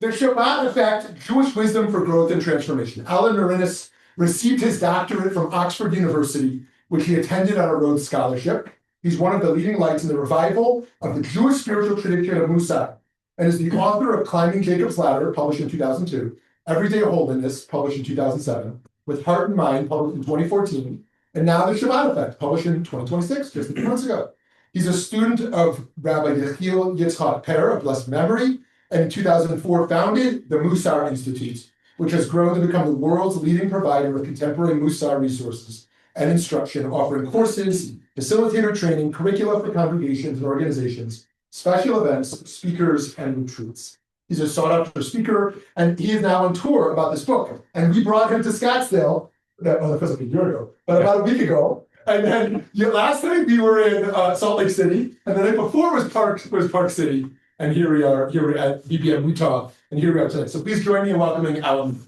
The Shabbat Effect, Jewish Wisdom for Growth and Transformation. Alan Morinis received his doctorate from Oxford University, which he attended on a Rhodes Scholarship. He's one of the leading lights in the revival of the Jewish spiritual tradition of Mussar, and is the author of Climbing Jacob's Ladder, published in 2002, Everyday Holiness, published in 2007, With Heart and Mind, published in 2014, and now The Shabbat Effect, published in 2026, just a few months ago. He's a student of Rabbi Yechiel Yitzchok Perr of blessed memory, and in 2004 founded the Mussar Institute, which has grown to become the world's leading provider of contemporary Mussar resources and instruction, offering courses, facilitator training, curricula for congregations and organizations, special events, speakers, and retreats. He's a sought-after speaker, and he is now on tour about this book. And we brought him to Scottsdale, that was like a year ago, but about a week ago. And then last night we were in Salt Lake City, and the night before was Park City. And here we are at BBM Utah, and here we are tonight. So please join me in welcoming Alan.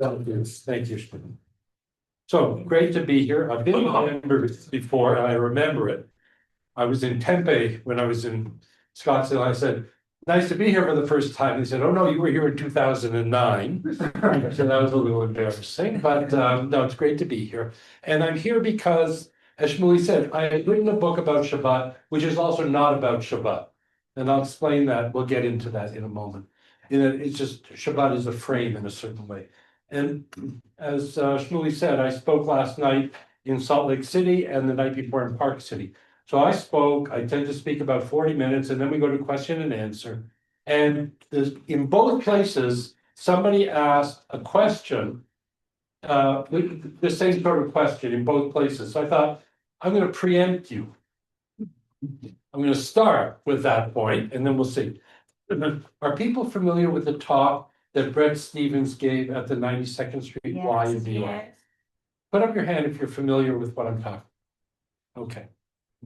Thank you. So great to be here. I've been a member before, and I remember it. I was in Tempe when I was in Scottsdale. I said, "Nice to be here for the first time." They said, "Oh no, you were here in 2009." So that was a little embarrassing, but no, it's great to be here. And I'm here because, as Shmuley said, I had written a book about Shabbat, which is also not about Shabbat. And I'll explain that. We'll get into that in a moment. It's just Shabbat is a frame in a certain way. And as Shmuley said, I spoke last night in Salt Lake City and the night before in Park City. So I tend to speak about 40 minutes, and then we go to question and answer. And in both places, somebody asked a question, the same sort of question in both places. So I thought, I'm going to preempt you. I'm going to start with that point, and then we'll see. Are people familiar with the talk that Brett Stevens gave at the 92nd Street Y in New York? Put up your hand if you're familiar with what I'm talking about. Okay.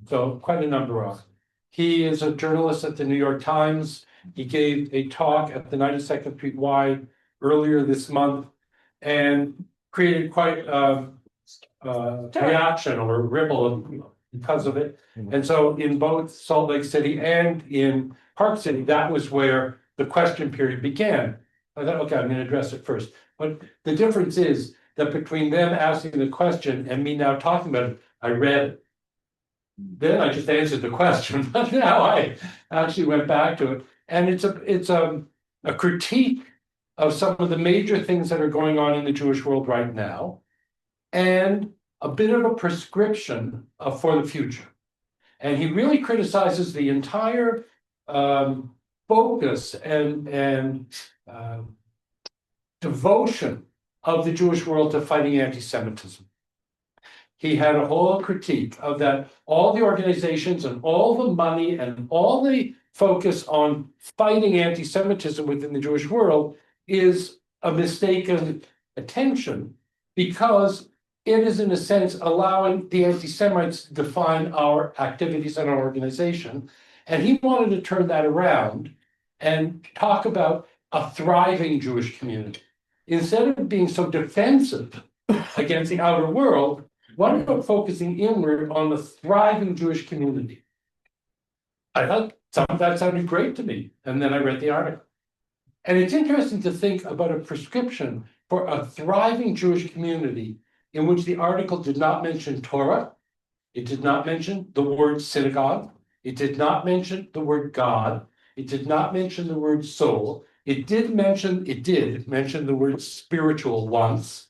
So quite a number of. He is a journalist at the New York Times. He gave a talk at the 92nd Street Y earlier this month and created quite a reaction or ripple because of it. And so in both Salt Lake City and in Park City, that was where the question period began. I thought, okay, I'm going to address it first. But the difference is that between them asking the question and me now talking about it, I read, then I just answered the question, but now I actually went back to it. And it's a critique of some of the major things that are going on in the Jewish world right now, and a bit of a prescription for the future. And he really criticizes the entire focus and devotion of the Jewish world to fighting anti-Semitism. He had a whole critique of that, all the organizations and all the money and all the focus on fighting anti-Semitism within the Jewish world is a mistaken attention, because it is, in a sense, allowing the anti-Semites to define our activities and our organization. And he wanted to turn that around and talk about a thriving Jewish community. Instead of being so defensive against the outer world, what about focusing inward on the thriving Jewish community? I thought some of that sounded great to me. And then I read the article. And it's interesting to think about a prescription for a thriving Jewish community in which the article did not mention Torah, it did not mention the word synagogue, it did not mention the word God, it did not mention the word soul, it did mention the word spiritual once.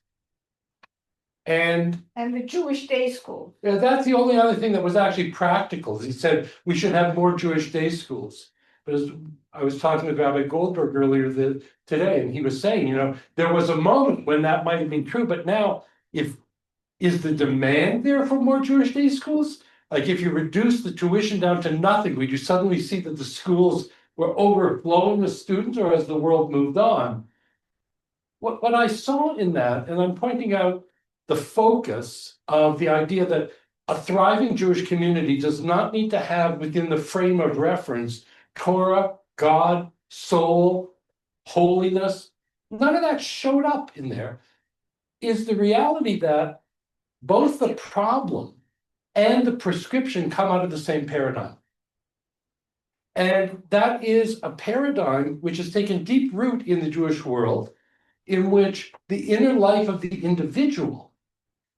And the Jewish day school. That's the only other thing that was actually practical. He said we should have more Jewish day schools. But as I was talking with Rabbi Goldberg earlier today, and he was saying, there was a moment when that might have been true, but now, is the demand there for more Jewish day schools? Like, if you reduce the tuition down to nothing, would you suddenly see that the schools were overflowing with students, or as the world moved on? What I saw in that, and I'm pointing out the focus of the idea that a thriving Jewish community does not need to have within the frame of reference Torah, God, soul, holiness. None of that showed up in there. Is the reality that both the problem and the prescription come out of the same paradigm. And that is a paradigm which has taken deep root in the Jewish world, in which the inner life of the individual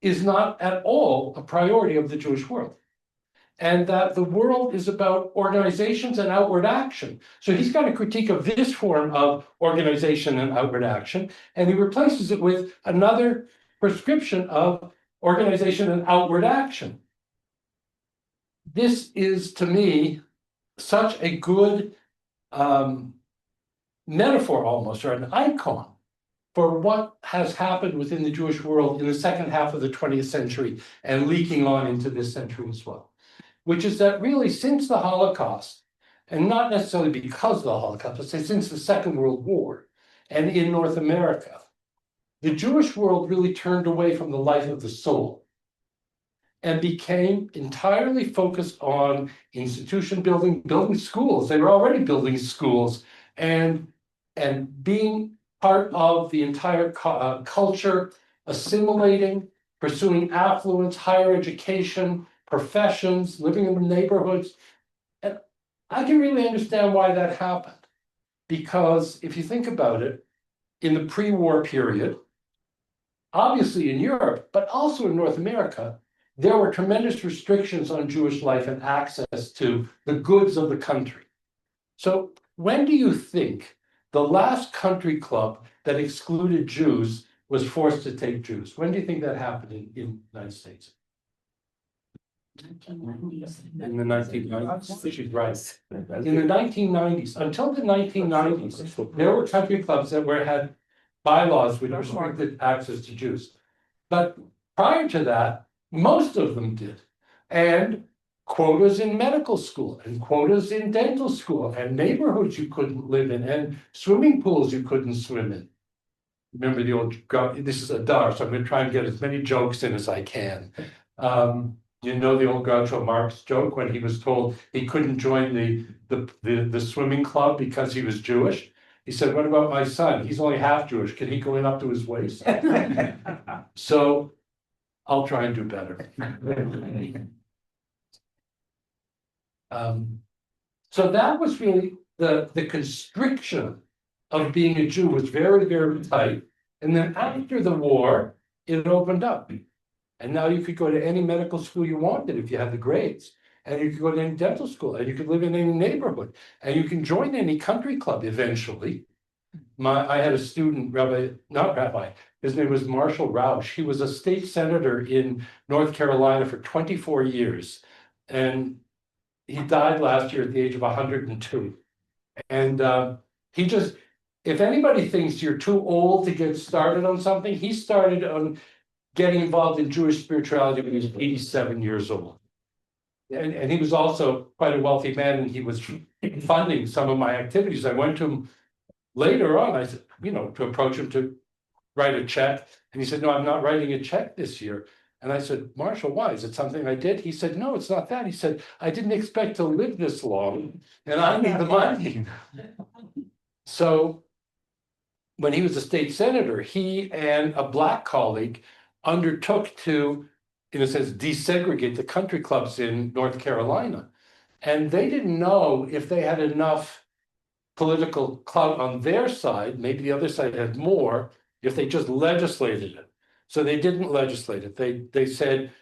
is not at all a priority of the Jewish world. And that the world is about organizations and outward action. So he's got a critique of this form of organization and outward action, and he replaces it with another prescription of organization and outward action. This is, to me, such a good metaphor almost, or an icon for what has happened within the Jewish world in the second half of the 20th century and leaking on into this century as well, which is that really since the Holocaust, and not necessarily because of the Holocaust, but since the Second World War and in North America, the Jewish world really turned away from the life of the soul and became entirely focused on institution building, building schools. They were already building schools and being part of the entire culture, assimilating, pursuing affluence, higher education, professions, living in the neighborhoods. And I can really understand why that happened. Because if you think about it, in the pre-war period, obviously in Europe, but also in North America, there were tremendous restrictions on Jewish life and access to the goods of the country. So when do you think the last country club that excluded Jews was forced to take Jews? When do you think that happened in the United States? In the 1990s, she's right. In the 1990s, until the 1990s, there were country clubs that had bylaws which restricted access to Jews. But prior to that, most of them did. And quotas in medical school, and quotas in dental school, and neighborhoods you couldn't live in, and swimming pools you couldn't swim in. Remember the old, this is a dar, so I'm going to try and get as many jokes in as I can. You know the old Groucho Marx joke when he was told he couldn't join the swimming club because he was Jewish? He said, "What about my son? He's only half Jewish. Can he go in up to his waist?" So I'll try and do better. So that was really the constriction of being a Jew was very, very tight. And then after the war, it opened up. And now you could go to any medical school you wanted if you had the grades. And you could go to any dental school, and you could live in any neighborhood, and you can join any country club eventually. I had a student, his name was Marshall Rausch. He was a state senator in North Carolina for 24 years. And he died last year at the age of 102. And he just, if anybody thinks you're too old to get started on something, he started on getting involved in Jewish spirituality when he was 87 years old. And he was also quite a wealthy man, and he was funding some of my activities. I went to him later on, I said, to approach him to write a check. And he said, "No, I'm not writing a check this year." And I said, "Marshall, why? Is it something I did?" He said, "No, it's not that." He said, "I didn't expect to live this long, and I need the money." So when he was a state senator, he and a black colleague undertook to, in a sense, desegregate the country clubs in North Carolina. And they didn't know if they had enough political clout on their side, maybe the other side had more, if they just legislated it. So they didn't legislate it. They said,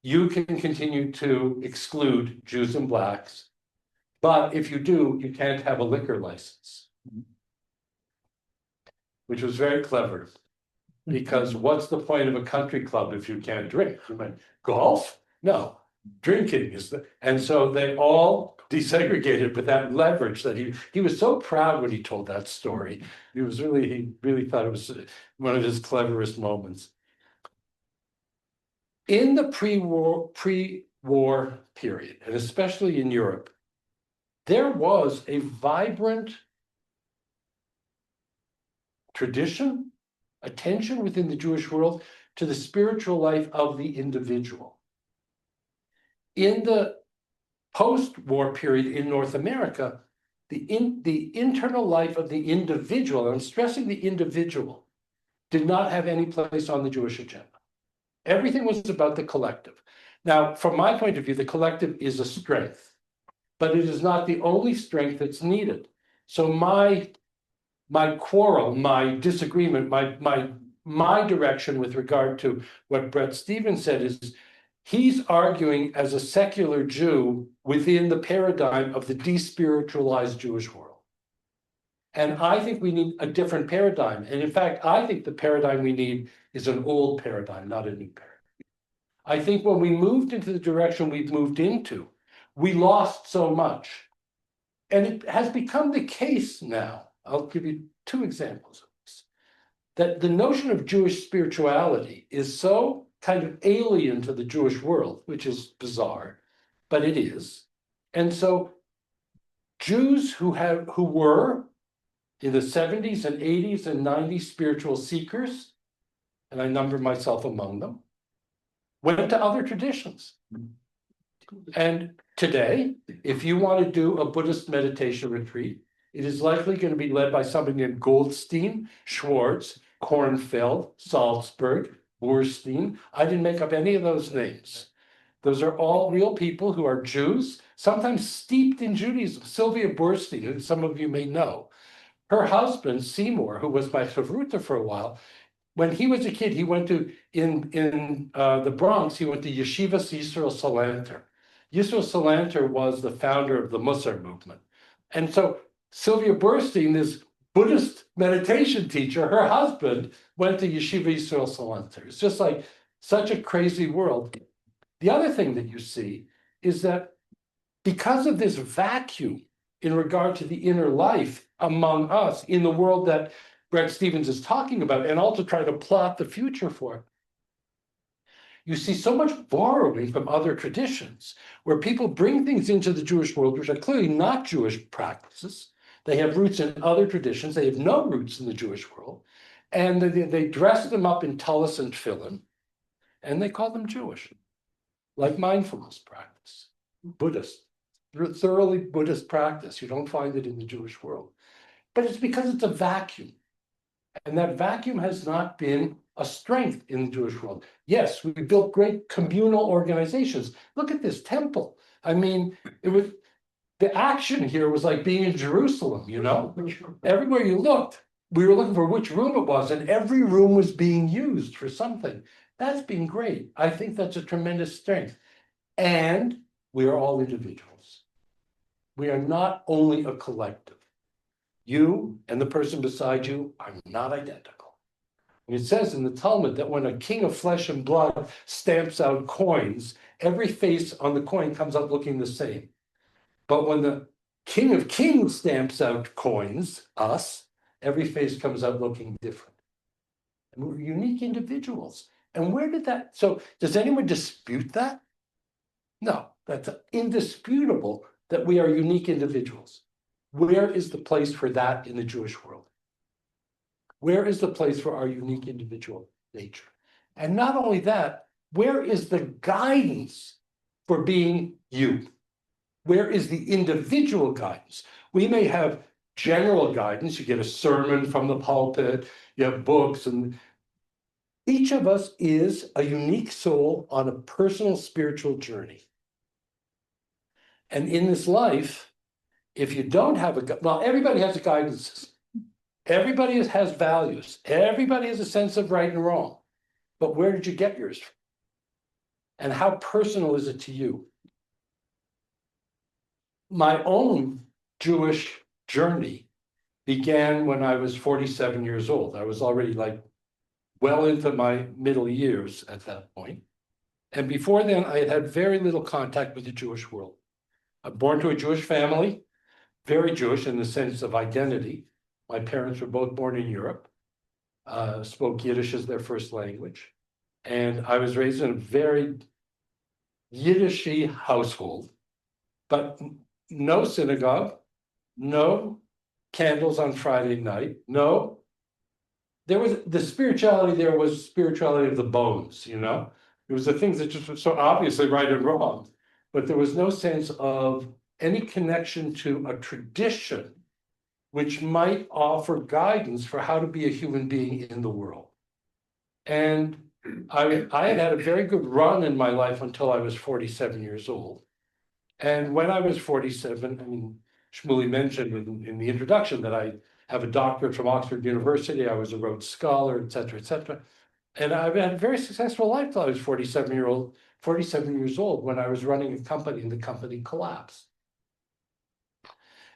you can continue to exclude Jews and blacks, but if you do, you can't have a liquor license. Which was very clever. Because what's the point of a country club if you can't drink? Golf? No, drinking is the, and so they all desegregated with that leverage that he was so proud when he told that story. He really thought it was one of his cleverest moments. In the pre-war period, and especially in Europe, there was a vibrant tradition, attention within the Jewish world to the spiritual life of the individual. In the post-war period in North America, the internal life of the individual, and I'm stressing the individual, did not have any place on the Jewish agenda. Everything was about the collective. Now, from my point of view, the collective is a strength. but it is not the only strength that's needed. So my quarrel, my disagreement, my direction with regard to what Bret Stephens said is he's arguing as a secular Jew within the paradigm of the despiritualized Jewish world. And I think we need a different paradigm. And in fact, I think the paradigm we need is an old paradigm, not a new paradigm. I think when we moved into the direction we've moved into, we lost so much. And it has become the case now. I'll give you two examples of this. That the notion of Jewish spirituality is so kind of alien to the Jewish world, which is bizarre, but it is. And so Jews who were in the 70s and 80s and 90s spiritual seekers, and I number myself among them, went to other traditions. And today, if you want to do a Buddhist meditation retreat, it is likely going to be led by somebody named Goldstein, Schwartz, Kornfeld, Salzburg, Burstein. I didn't make up any of those names. Those are all real people who are Jews, sometimes steeped in Judaism. Sylvia Burstein, who some of you may know, her husband, Seymour, who was my chavruta for a while, when he was a kid, he went to, in the Bronx, he went to Yeshivas Yisrael Salanter. Yisrael Salanter was the founder of the Mussar movement. And so Sylvia Burstein, this Buddhist meditation teacher, her husband went to Yeshiva Yisrael Salanter. It's just like such a crazy world. The other thing that you see is that because of this vacuum in regard to the inner life among us in the world that Bret Stephens is talking about, and also try to plot the future for, you see so much borrowing from other traditions, where people bring things into the Jewish world which are clearly not Jewish practices. They have roots in other traditions. They have no roots in the Jewish world. And they dress them up in tallis and tefillin, and they call them Jewish, like mindfulness practice, Buddhist, thoroughly Buddhist practice. You don't find it in the Jewish world. But it's because it's a vacuum. And that vacuum has not been a strength in the Jewish world. Yes, we built great communal organizations. Look at this temple. I mean, the action here was like being in Jerusalem, you know? Everywhere you looked, we were looking for which room it was, and every room was being used for something. That's been great. I think that's a tremendous strength. And we are all individuals. We are not only a collective. You and the person beside you are not identical. And it says in the Talmud that when a king of flesh and blood stamps out coins, every face on the coin comes out looking the same. But when the king of kings stamps out coins, us, every face comes out looking different. And we're unique individuals. And where did that, so does anyone dispute that? No, that's indisputable that we are unique individuals. Where is the place for that in the Jewish world? Where is the place for our unique individual nature? And not only that, where is the guidance for being you? Where is the individual guidance? We may have general guidance. You get a sermon from the pulpit, you have books, and each of us is a unique soul on a personal spiritual journey. And in this life, if you don't have everybody has a guidance system. Everybody has values. Everybody has a sense of right and wrong. But where did you get yours from? And how personal is it to you? My own Jewish journey began when I was 47 years old. I was already well into my middle years at that point. And before then, I had had very little contact with the Jewish world. I'm born to a Jewish family. Very Jewish in the sense of identity. My parents were both born in Europe, spoke Yiddish as their first language. And I was raised in a very Yiddishy household, but no synagogue, no candles on Friday night, no. There was, the spirituality there was spirituality of the bones, you know? It was the things that just were so obviously right and wrong, but there was no sense of any connection to a tradition which might offer guidance for how to be a human being in the world. And I had had a very good run in my life until I was 47 years old. And when I was 47, I mean, Shmuley mentioned in the introduction that I have a doctorate from Oxford University. I was a Rhodes Scholar, et cetera, et cetera. And I've had a very successful life till I was 47 years old when I was running a company and the company collapsed.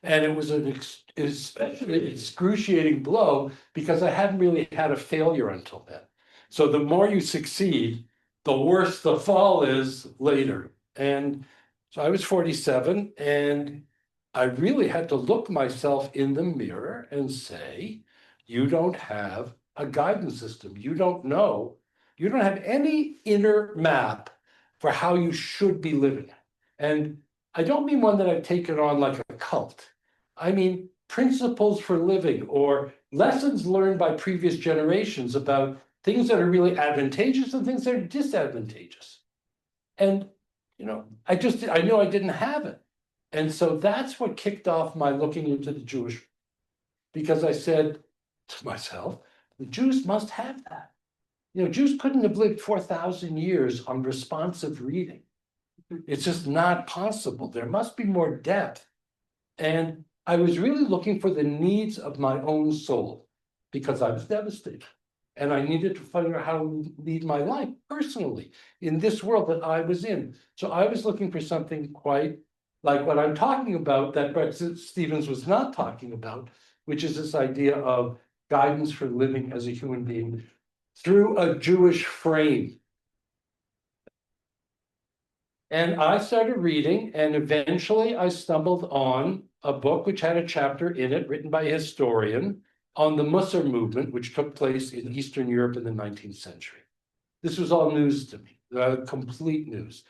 And it was an especially excruciating blow because I hadn't really had a failure until then. So the more you succeed, the worse the fall is later. And so I was 47 and I really had to look myself in the mirror and say, you don't have a guidance system. You don't know. You don't have any inner map for how you should be living. And I don't mean one that I've taken on like a cult. I mean principles for living or lessons learned by previous generations about things that are really advantageous and things that are disadvantageous. And, I knew I didn't have it. And so that's what kicked off my looking into the Jewish, because I said to myself, the Jews must have that. Jews couldn't have lived 4,000 years on responsive reading. It's just not possible. There must be more depth. And I was really looking for the needs of my own soul because I was devastated. And I needed to figure out how to lead my life personally in this world that I was in. So I was looking for something quite like what I'm talking about that Bret Stephens was not talking about, which is this idea of guidance for living as a human being through a Jewish frame. And I started reading, and eventually I stumbled on a book which had a chapter in it written by a historian on the Mussar movement, which took place in Eastern Europe in the 19th century. This was all news to me, complete news.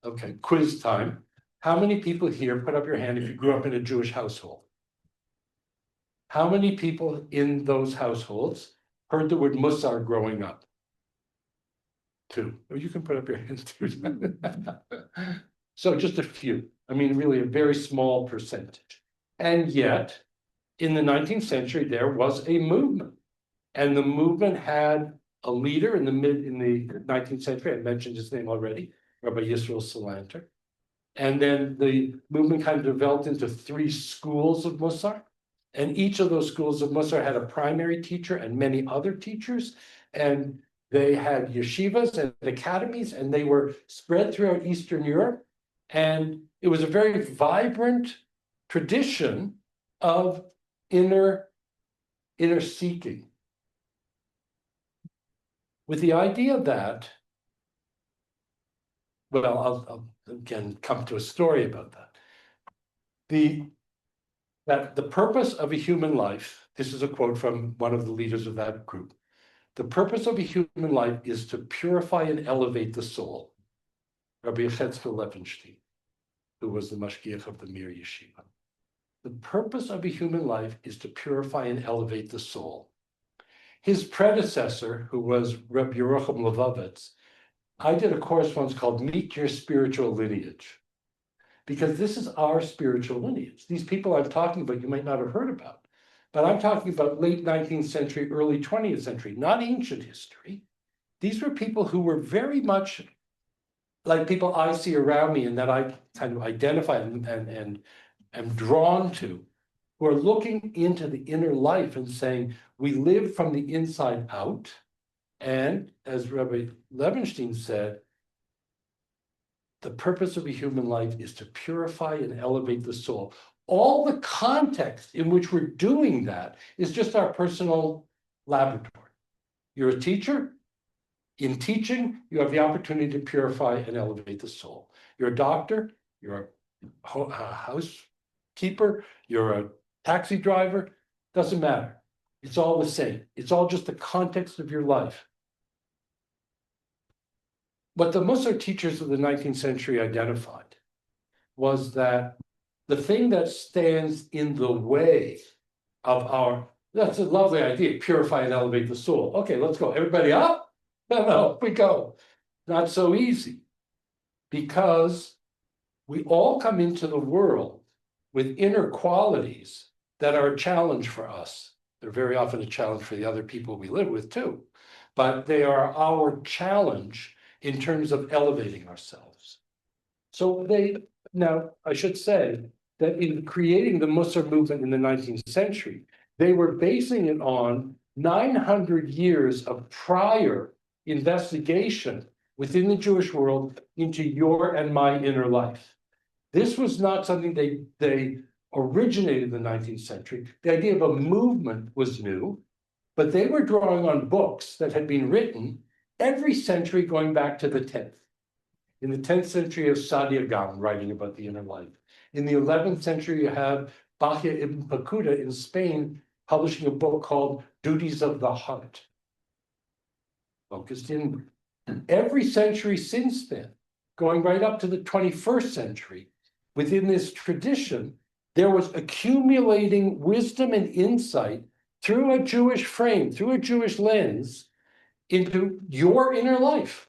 Okay, quiz time. How many people here, put up your hand if you grew up in a Jewish household? How many people in those households heard the word Mussar growing up? 2. Or you can put up your hands too. So just a few. I mean, really a very small percentage. And yet, in the 19th century, there was a movement. And the movement had a leader in the 19th century. I mentioned his name already, Rabbi Yisrael Salanter. And then the movement kind of developed into 3 schools of Mussar. And each of those schools of Mussar had a primary teacher and many other teachers. And they had yeshivas and academies, and they were spread throughout Eastern Europe. And it was a very vibrant tradition of inner seeking, with the idea that, well, I'll again come to a story about that. That the purpose of a human life, this is a quote from one of the leaders of that group, the purpose of a human life is to purify and elevate the soul. Rabbi Yechiel Levenstein, who was the mashgiach of the Mir Yeshiva. The purpose of a human life is to purify and elevate the soul. His predecessor, who was Rabbi Yerucham Levovitz, I did a course once called Meet Your Spiritual Lineage, because this is our spiritual lineage. These people I'm talking about, you might not have heard about, but I'm talking about late 19th century, early 20th century, not ancient history. These were people who were very much like people I see around me and that I kind of identify and am drawn to, who are looking into the inner life and saying, we live from the inside out. And as Rabbi Levenstein said, the purpose of a human life is to purify and elevate the soul. All the context in which we're doing that is just our personal laboratory. You're a teacher. In teaching, you have the opportunity to purify and elevate the soul. You're a doctor. You're a housekeeper. You're a taxi driver. Doesn't matter. It's all the same. It's all just the context of your life. What the Mussar teachers of the 19th century identified was that the thing that stands in the way of that's a lovely idea, purify and elevate the soul. Okay, let's go. Everybody up? No, we go. Not so easy, because we all come into the world with inner qualities that are a challenge for us. They're very often a challenge for the other people we live with too, but they are our challenge in terms of elevating ourselves. So they Now, I should say that in creating the Mussar movement in the 19th century, they were basing it on 900 years of prior investigation within the Jewish world into your and my inner life. This was not something they originated in the 19th century. The idea of a movement was new, but they were drawing on books that had been written every century going back to the 10th. In the 10th century, you have Saadia Gaon writing about the inner life. In the 11th century, you have Bahia ibn Pakuda in Spain publishing a book called Duties of the Heart, focused in every century since then, going right up to the 21st century. Within this tradition, there was accumulating wisdom and insight through a Jewish frame, through a Jewish lens, into your inner life.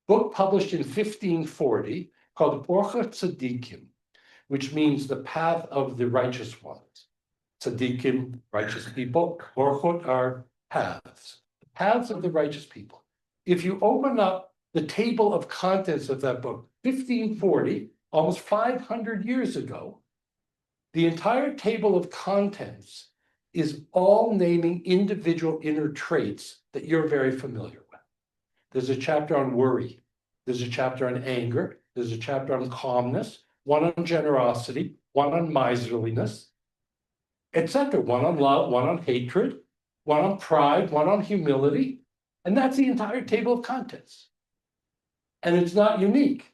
Book published in 1540 called Orcha Tzadikim, which means the path of the righteous ones. Tzadikim, righteous people. Orchot are paths. The paths of the righteous people. If you open up the table of contents of that book, 1540, almost 500 years ago, the entire table of contents is all naming individual inner traits that you're very familiar with. There's a chapter on worry. There's a chapter on anger. There's a chapter on calmness, one on generosity, one on miserliness, etc. One on love, one on hatred, one on pride, one on humility. And that's the entire table of contents. And it's not unique.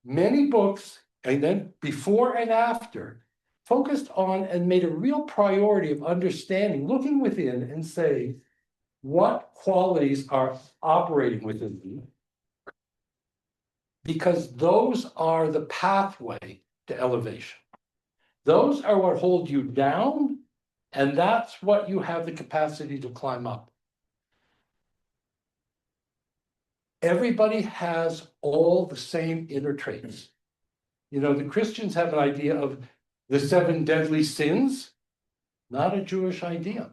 Many books, and then before and after, focused on and made a real priority of understanding, looking within and saying, what qualities are operating within me? Because those are the pathway to elevation. Those are what hold you down, and that's what you have the capacity to climb up. Everybody has all the same inner traits. You know, the Christians have an idea of the 7 deadly sins, not a Jewish idea.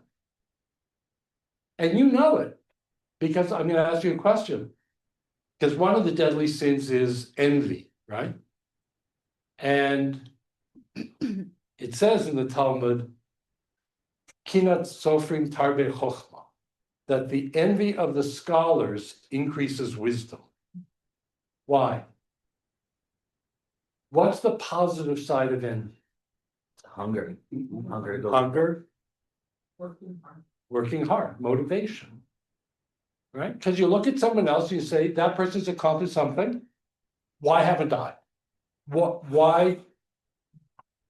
And you know it, because I'm going to ask you a question. Because one of the deadly sins is envy, right? And it says in the Talmud, Kinat Sofrim Tarbe Chochma, that the envy of the scholars increases wisdom. Why? What's the positive side of envy? Hunger. Hunger, working hard, motivation, right? Because you look at someone else, you say, that person's accomplished something. Why haven't I? Why?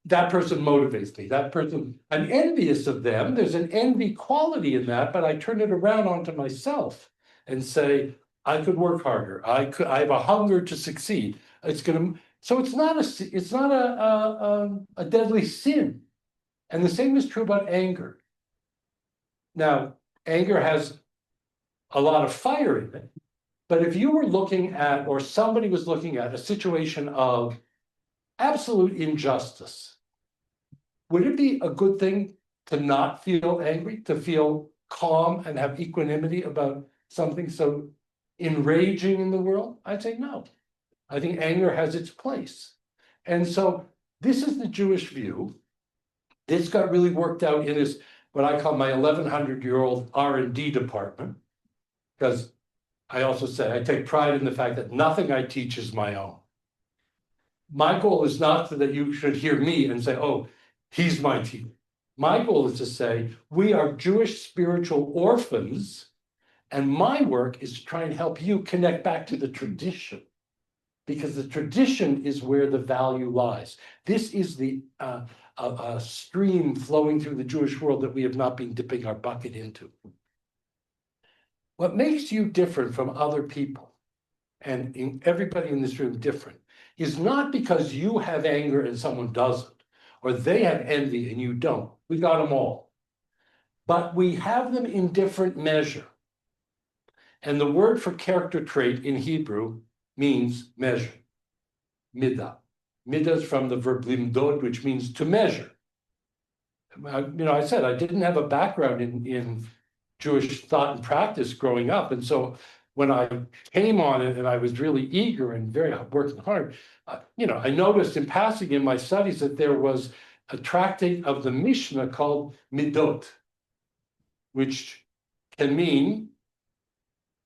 That person motivates me. That person, I'm envious of them. There's an envy quality in that, but I turn it around onto myself and say, I could work harder. I have a hunger to succeed. So it's not a deadly sin. And the same is true about anger. Now, anger has a lot of fire in it, but if you were looking at, or somebody was looking at a situation of absolute injustice, would it be a good thing to not feel angry, to feel calm and have equanimity about something so enraging in the world? I'd say no. I think anger has its place. And so this is the Jewish view. This got really worked out in this, what I call my 1,100-year-old R&D department, because I also say I take pride in the fact that nothing I teach is my own. My goal is not that you should hear me and say, oh, he's my teacher. My goal is to say, we are Jewish spiritual orphans, and my work is to try and help you connect back to the tradition, because the tradition is where the value lies. This is the a stream flowing through the Jewish world that we have not been dipping our bucket into. What makes you different from other people, and everybody in this room different, is not because you have anger and someone doesn't, or they have envy and you don't. We got them all. But we have them in different measure. And the word for character trait in Hebrew means measure, midah. Midah is from the verb limdod, which means to measure. I said I didn't have a background in Jewish thought and practice growing up. And so when I came on it and I was really eager and very working hard, I noticed in passing in my studies that there was a tractate of the Mishnah called Midot, which can mean,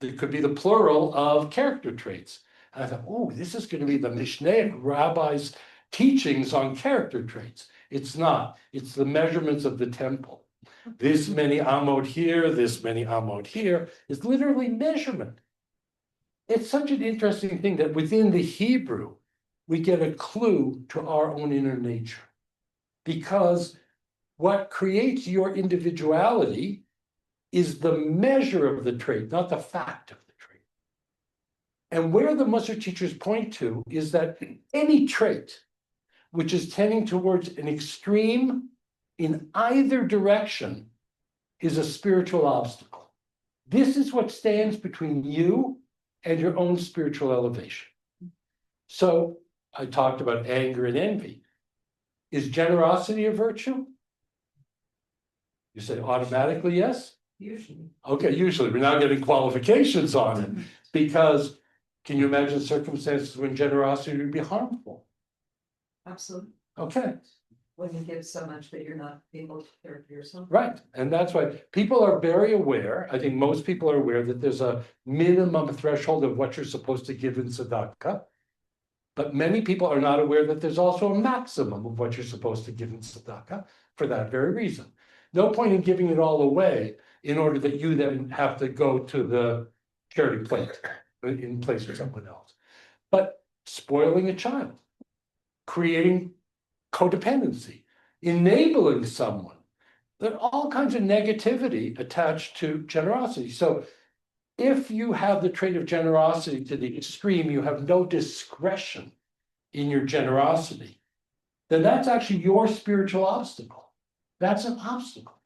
it could be the plural of character traits. And I thought, oh, this is going to be the Mishnah rabbi's teachings on character traits. It's not. It's the measurements of the temple. This many amot here, this many amot here. It's literally measurement. It's such an interesting thing that within the Hebrew, we get a clue to our own inner nature. Because what creates your individuality is the measure of the trait, not the fact of the trait. And where the Mussar teachers point to is that any trait which is tending towards an extreme in either direction is a spiritual obstacle. This is what stands between you and your own spiritual elevation. So I talked about anger and envy. Is generosity a virtue? You say automatically yes? Usually. Okay, usually. We're now getting qualifications on it. Because can you imagine circumstances when generosity would be harmful? Absolutely. Okay. When you give so much that you're not able to care for yourself. Right, and that's why people are very aware, I think most people are aware that there's a minimum threshold of what you're supposed to give in tzedakah. But many people are not aware that there's also a maximum of what you're supposed to give in tzedakah for that very reason. No point in giving it all away in order that you then have to go to the charity plate in place of someone else. But spoiling a child, creating codependency, enabling someone. There are all kinds of negativity attached to generosity. So if you have the trait of generosity to the extreme, you have no discretion in your generosity, then that's actually your spiritual obstacle. That's an obstacle.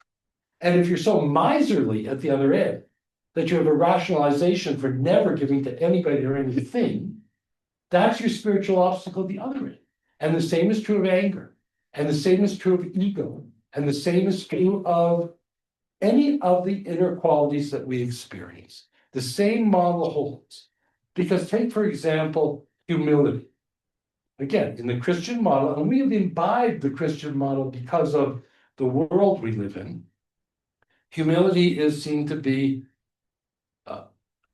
And if you're so miserly at the other end that you have a rationalization for never giving to anybody or anything, that's your spiritual obstacle at the other end. And the same is true of anger. And the same is true of ego. And the same is true of any of the inner qualities that we experience. The same model holds. Because take, for example, humility. Again, in the Christian model, and we've imbibed the Christian model because of the world we live in, humility is seen to be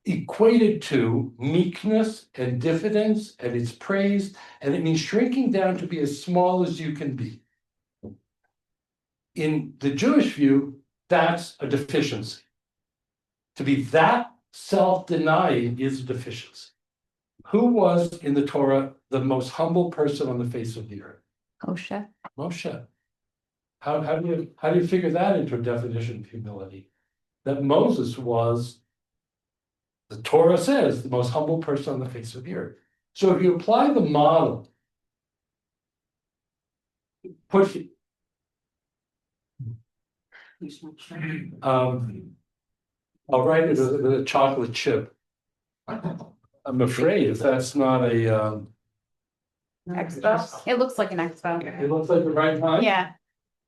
equated to meekness and diffidence, and it's praised, and it means shrinking down to be as small as you can be. In the Jewish view, that's a deficiency. To be that self-denying is a deficiency. Who was in the Torah the most humble person on the face of the earth? Moshe. Moshe. How do you figure that into a definition of humility? That Moses was, the Torah says, the most humble person on the face of the earth. So if you apply the model, push it. I'll write it with a chocolate chip. I'm afraid if that's not a, Expo. It looks like an expo. it looks like the right time. Yeah,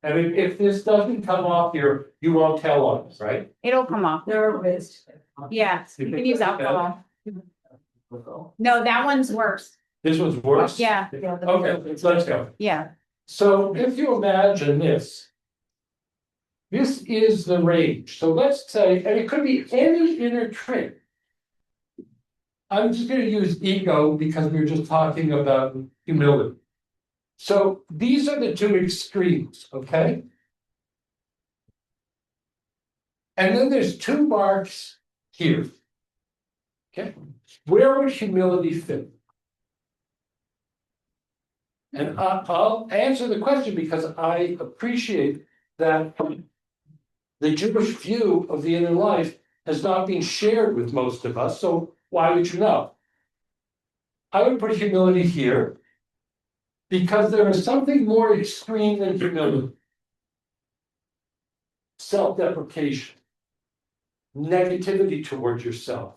And if this doesn't come off here, you won't tell us, right? it'll come off. There are ways. Yeah, you can use alcohol. No, that one's worse. This one's worse? Yeah, Okay, let's go. yeah. So if you imagine this is the range. So let's say, and it could be any inner trait. I'm just going to use ego because we were just talking about humility. So these are the two extremes, okay? And then there's two marks here. Okay, where would humility fit? And I'll answer the question because I appreciate that the Jewish view of the inner life has not been shared with most of us, so why would you know? I would put humility here because there is something more extreme than humility. Self-deprecation, negativity towards yourself,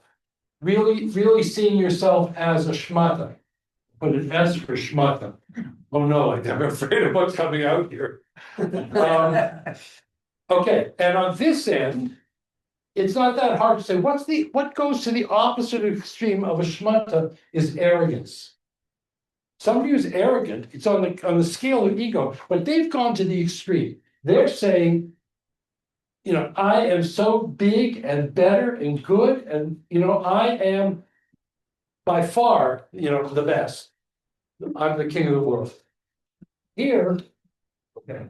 really seeing yourself as a shmata. Put an S for shmata. Oh no, I'm afraid of what's coming out here. Okay, and on this end, it's not that hard to say, what goes to the opposite extreme of a shmata is arrogance. Somebody who's arrogant, it's on the scale of ego, but they've gone to the extreme. They're saying, I am so big and better and good, and I am by far, the best. I'm the king of the world. Here, okay,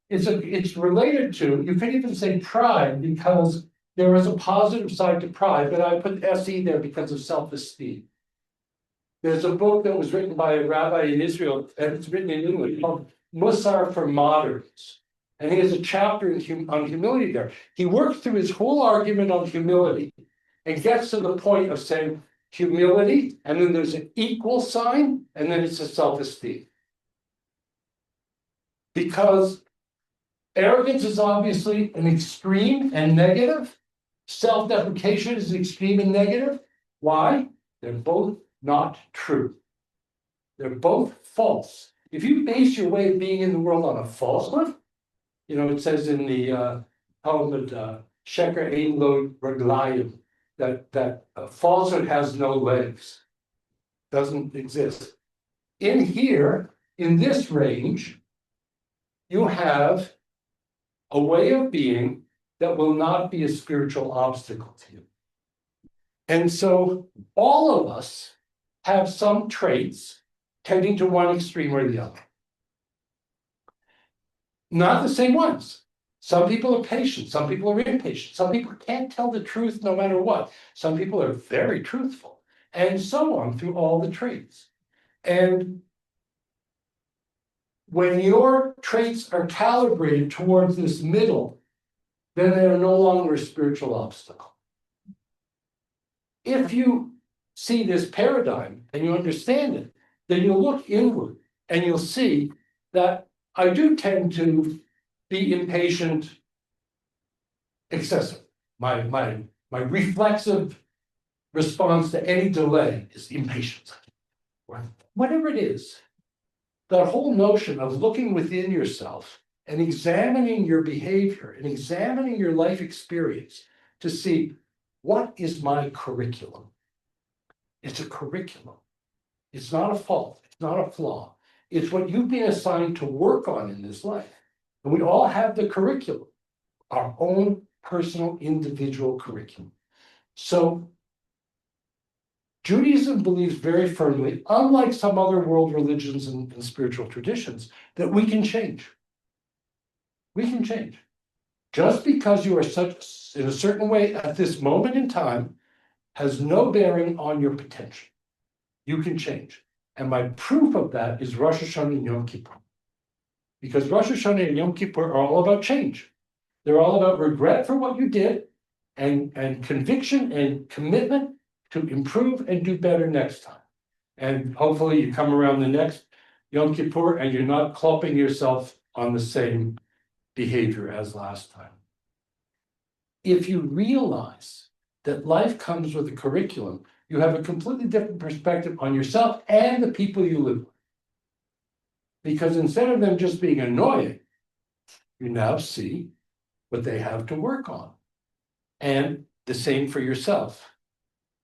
it's related to, you could even say pride, because there is a positive side to pride, but I put SE there because of self-esteem. There's a book that was written by a rabbi in Israel, and it's written in English, called Mussar for Moderns. And he has a chapter on humility there. He works through his whole argument on humility and gets to the point of saying humility, and then there's an equal sign, and then it's a self-esteem. Because arrogance is obviously an extreme and negative. Self-deprecation is extreme and negative. Why? They're both not true. They're both false. If you base your way of being in the world on a falsehood, it says in the Talmud, Sheker ein lo raglayim, that falsehood has no legs, doesn't exist. In here, in this range, you have a way of being that will not be a spiritual obstacle to you. And so all of us have some traits tending to one extreme or the other. Not the same ones. Some people are patient, some people are impatient, some people can't tell the truth no matter what. Some people are very truthful, and so on through all the traits. And when your traits are calibrated towards this middle, then they are no longer a spiritual obstacle. If you see this paradigm and you understand it, then you'll look inward and you'll see that I do tend to be impatient, excessive. My reflexive response to any delay is impatience. Whatever it is, that whole notion of looking within yourself and examining your behavior and examining your life experience to see what is my curriculum. It's a curriculum. It's not a fault. It's not a flaw. It's what you've been assigned to work on in this life. And we all have the curriculum, our own personal individual curriculum. So Judaism believes very firmly, unlike some other world religions and spiritual traditions, that we can change. We can change. Just because you are such in a certain way at this moment in time has no bearing on your potential. You can change. And my proof of that is Rosh Hashanah and Yom Kippur. Because Rosh Hashanah and Yom Kippur are all about change. They're all about regret for what you did and conviction and commitment to improve and do better next time. And hopefully you come around the next Yom Kippur and you're not clumping yourself on the same behavior as last time. If you realize that life comes with a curriculum, you have a completely different perspective on yourself and the people you live with. Because instead of them just being annoying, you now see what they have to work on. And the same for yourself.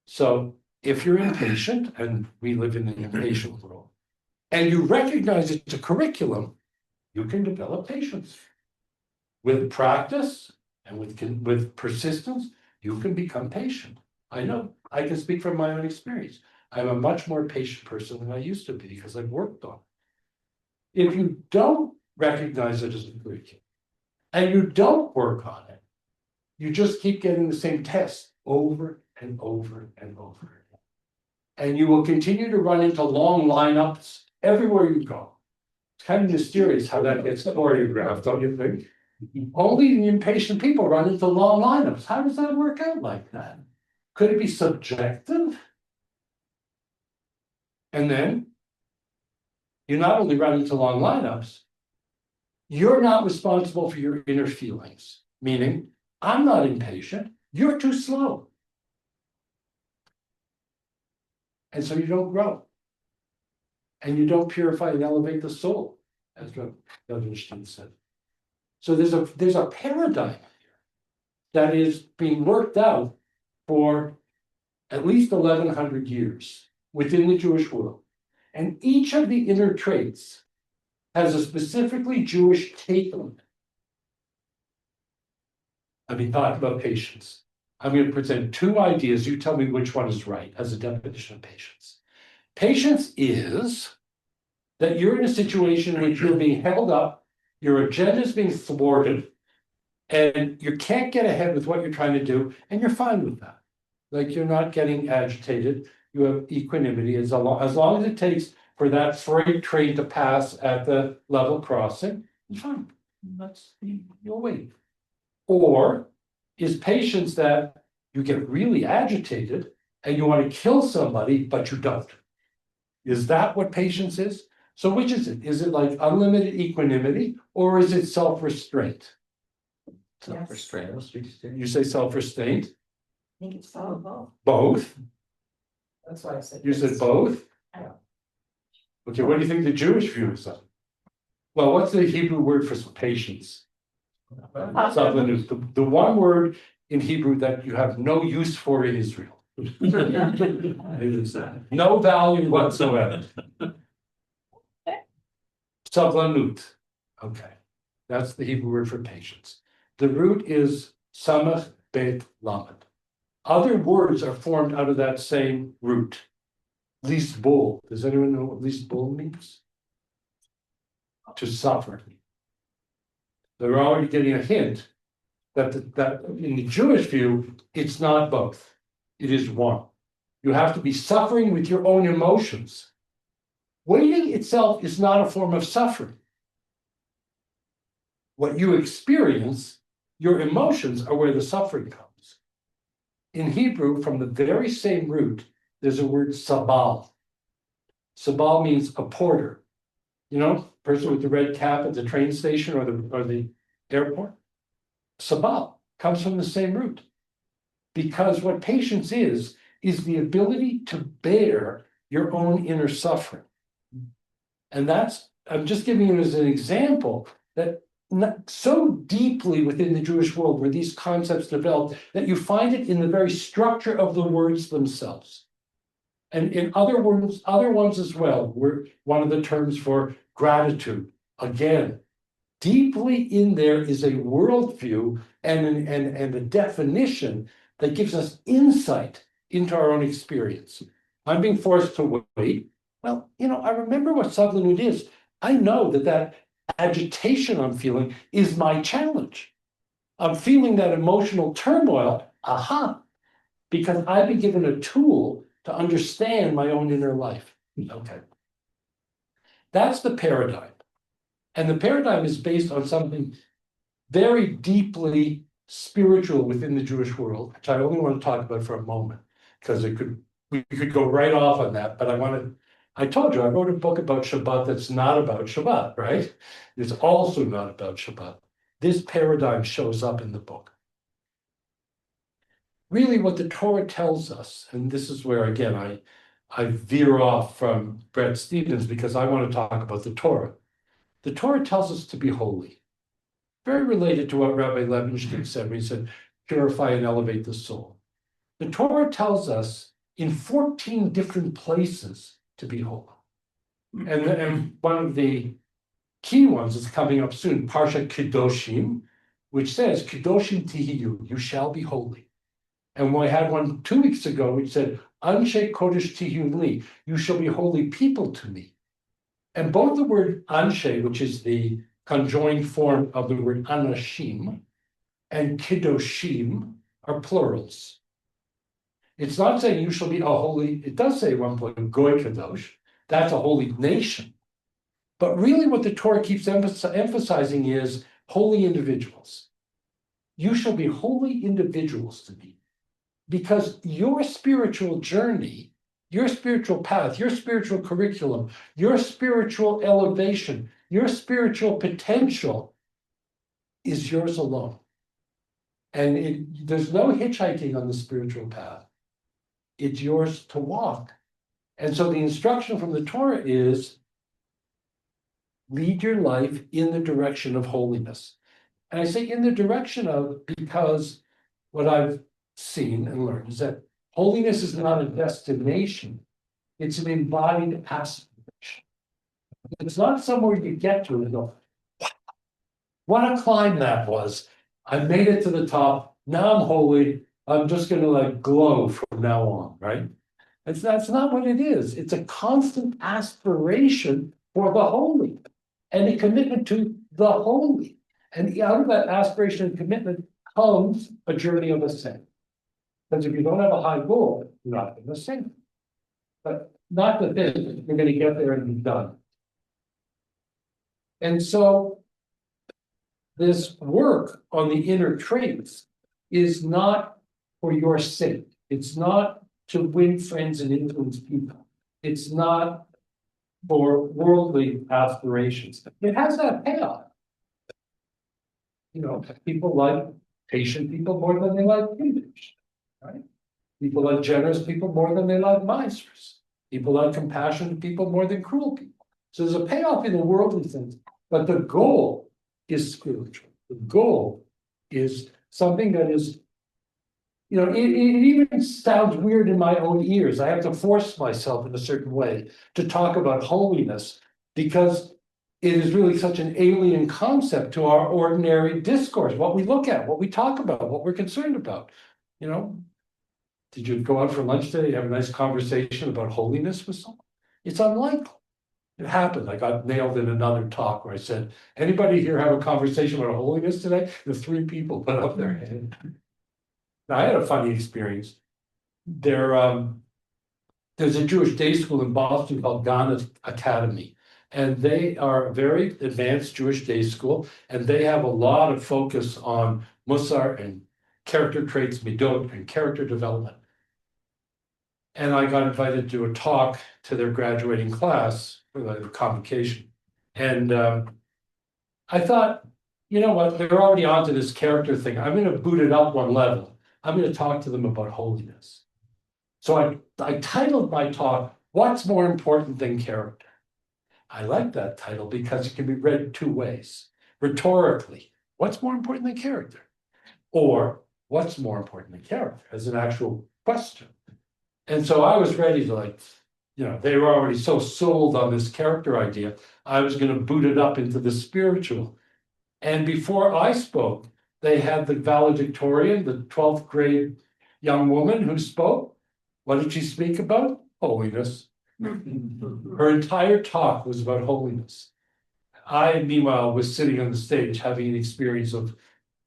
So if you're impatient, and we live in an impatient world, and you recognize it's a curriculum, you can develop patience. With practice and with persistence, you can become patient. I know, I can speak from my own experience. I'm a much more patient person than I used to be because I've worked on it. If you don't recognize it as a curriculum, and you don't work on it, you just keep getting the same test over and over and over again. And you will continue to run into long lineups everywhere you go. It's kind of mysterious how that gets choreographed, don't you think? Only the impatient people run into long lineups. How does that work out like that? Could it be subjective? And then you not only run into long lineups, you're not responsible for your inner feelings, meaning I'm not impatient, you're too slow. And so you don't grow. And you don't purify and elevate the soul, as Wittgenstein said. So there's a paradigm here. that is being worked out for at least 1,100 years within the Jewish world. And each of the inner traits has a specifically Jewish take on it. I've been talking about patience. I'm going to present two ideas. You tell me which one is right as a definition of patience. Patience is that you're in a situation in which you're being held up, your agenda is being thwarted, and you can't get ahead with what you're trying to do, and you're fine with that. Like you're not getting agitated, you have equanimity as long as it takes for that freight train to pass at the level crossing, it's fine. You'll wait. Or is patience that you get really agitated and you want to kill somebody, but you don't? Is that what patience is? So which is it? Is it like unlimited equanimity or is it self-restraint? Self-restraint. You say self-restraint? I think it's both. Both? That's why I said. You said both? Yeah. Okay, what do you think the Jewish view is of? Well, what's the Hebrew word for patience? The one word in Hebrew that you have no use for in Israel. No value whatsoever. Sablanut. Okay, that's the Hebrew word for patience. The root is samach bet lamed. Other words are formed out of that same root. Lisbol. Does anyone know what lisbol means? To suffer. They're already getting a hint that in the Jewish view, it's not both. It is one. You have to be suffering with your own emotions. Waiting itself is not a form of suffering. What you experience, your emotions are where the suffering comes. In Hebrew, from the very same root, there's a word sabal. Sabal means a porter. You know, person with the red cap at the train station or the airport. Sabal comes from the same root. Because what patience is the ability to bear your own inner suffering. And that's, I'm just giving you as an example that so deeply within the Jewish world were these concepts developed that you find it in the very structure of the words themselves. And in other words, other ones as well, were one of the terms for gratitude. Again, deeply in there is a worldview and a definition that gives us insight into our own experience. I'm being forced to wait. Well, you know, I remember what sablanut is. I know that agitation I'm feeling is my challenge. I'm feeling that emotional turmoil, because I've been given a tool to understand my own inner life. Okay. That's the paradigm. And the paradigm is based on something very deeply spiritual within the Jewish world, which I only want to talk about for a moment, because we could go right off on that, but I told you, I wrote a book about Shabbat that's not about Shabbat, right? It's also not about Shabbat. This paradigm shows up in the book. Really what the Torah tells us, and this is where, again, I veer off from Brett Stevens because I want to talk about the Torah. The Torah tells us to be holy. Very related to what Rabbi Levinstein said when he said, purify and elevate the soul. The Torah tells us in 14 different places to be holy. And one of the key ones is coming up soon, Parsha Kedoshim, which says, Kedoshim Tihiyu, you shall be holy. And we had one 2 weeks ago, which said, Anshe Kodesh Tihiyu Li, you shall be holy people to me. And both the word Anshe, which is the conjoined form of the word Anashim, and Kedoshim are plurals. It's not saying you shall be a holy, it does say at one point, Goy Kadosh, that's a holy nation. But really what the Torah keeps emphasizing is holy individuals. You shall be holy individuals to me. Because your spiritual journey, your spiritual path, your spiritual curriculum, your spiritual elevation, your spiritual potential is yours alone. And there's no hitchhiking on the spiritual path. It's yours to walk. And so the instruction from the Torah is lead your life in the direction of holiness. And I say in the direction of because what I've seen and learned is that holiness is not a destination. It's an embodied aspiration. It's not somewhere you get to and go, wow, what a climb that was. I made it to the top. Now I'm holy. I'm just gonna like glow from now on, right? That's not what it is. It's a constant aspiration for the holy and a commitment to the holy. And out of that aspiration and commitment comes a journey of ascent. Because if you don't have a high goal, you're not going to ascend. But not that this, you're going to get there and be done. And so this work on the inner traits is not for your sake. It's not to win friends and influence people. It's not for worldly aspirations. It has that payoff. You know, people like patient people more than they like image, right? People like generous people more than they like misers. People like compassionate people more than cruel people. So there's a payoff in the worldly sense, but the goal is spiritual. The goal is something that is, you know, it even sounds weird in my own ears. I have to force myself in a certain way to talk about holiness because it is really such an alien concept to our ordinary discourse, what we look at, what we talk about, what we're concerned about. You know, did you go out for lunch today? You have a nice conversation about holiness with someone? It's unlikely. It happened. I got nailed in another talk where I said, anybody here have a conversation about holiness today? The 3 people put up their hand. Now, I had a funny experience. There's a Jewish day school in Boston called Ghana Academy. And they are a very advanced Jewish day school, and they have a lot of focus on Mussar and character traits, midot, and character development. And I got invited to a talk to their graduating class for the convocation. And I thought, you know what, they're already onto this character thing. I'm going to boot it up one level. I'm going to talk to them about holiness. So I titled my talk, What's More Important Than Character? I like that title because it can be read 2 ways. Rhetorically, what's more important than character? Or what's more important than character as an actual question? And so I was ready to, like, you know, they were already so sold on this character idea. I was going to boot it up into the spiritual. And before I spoke, they had the valedictorian, the 12th grade young woman who spoke. What did she speak about? Holiness. Her entire talk was about holiness. I, meanwhile, was sitting on the stage having an experience of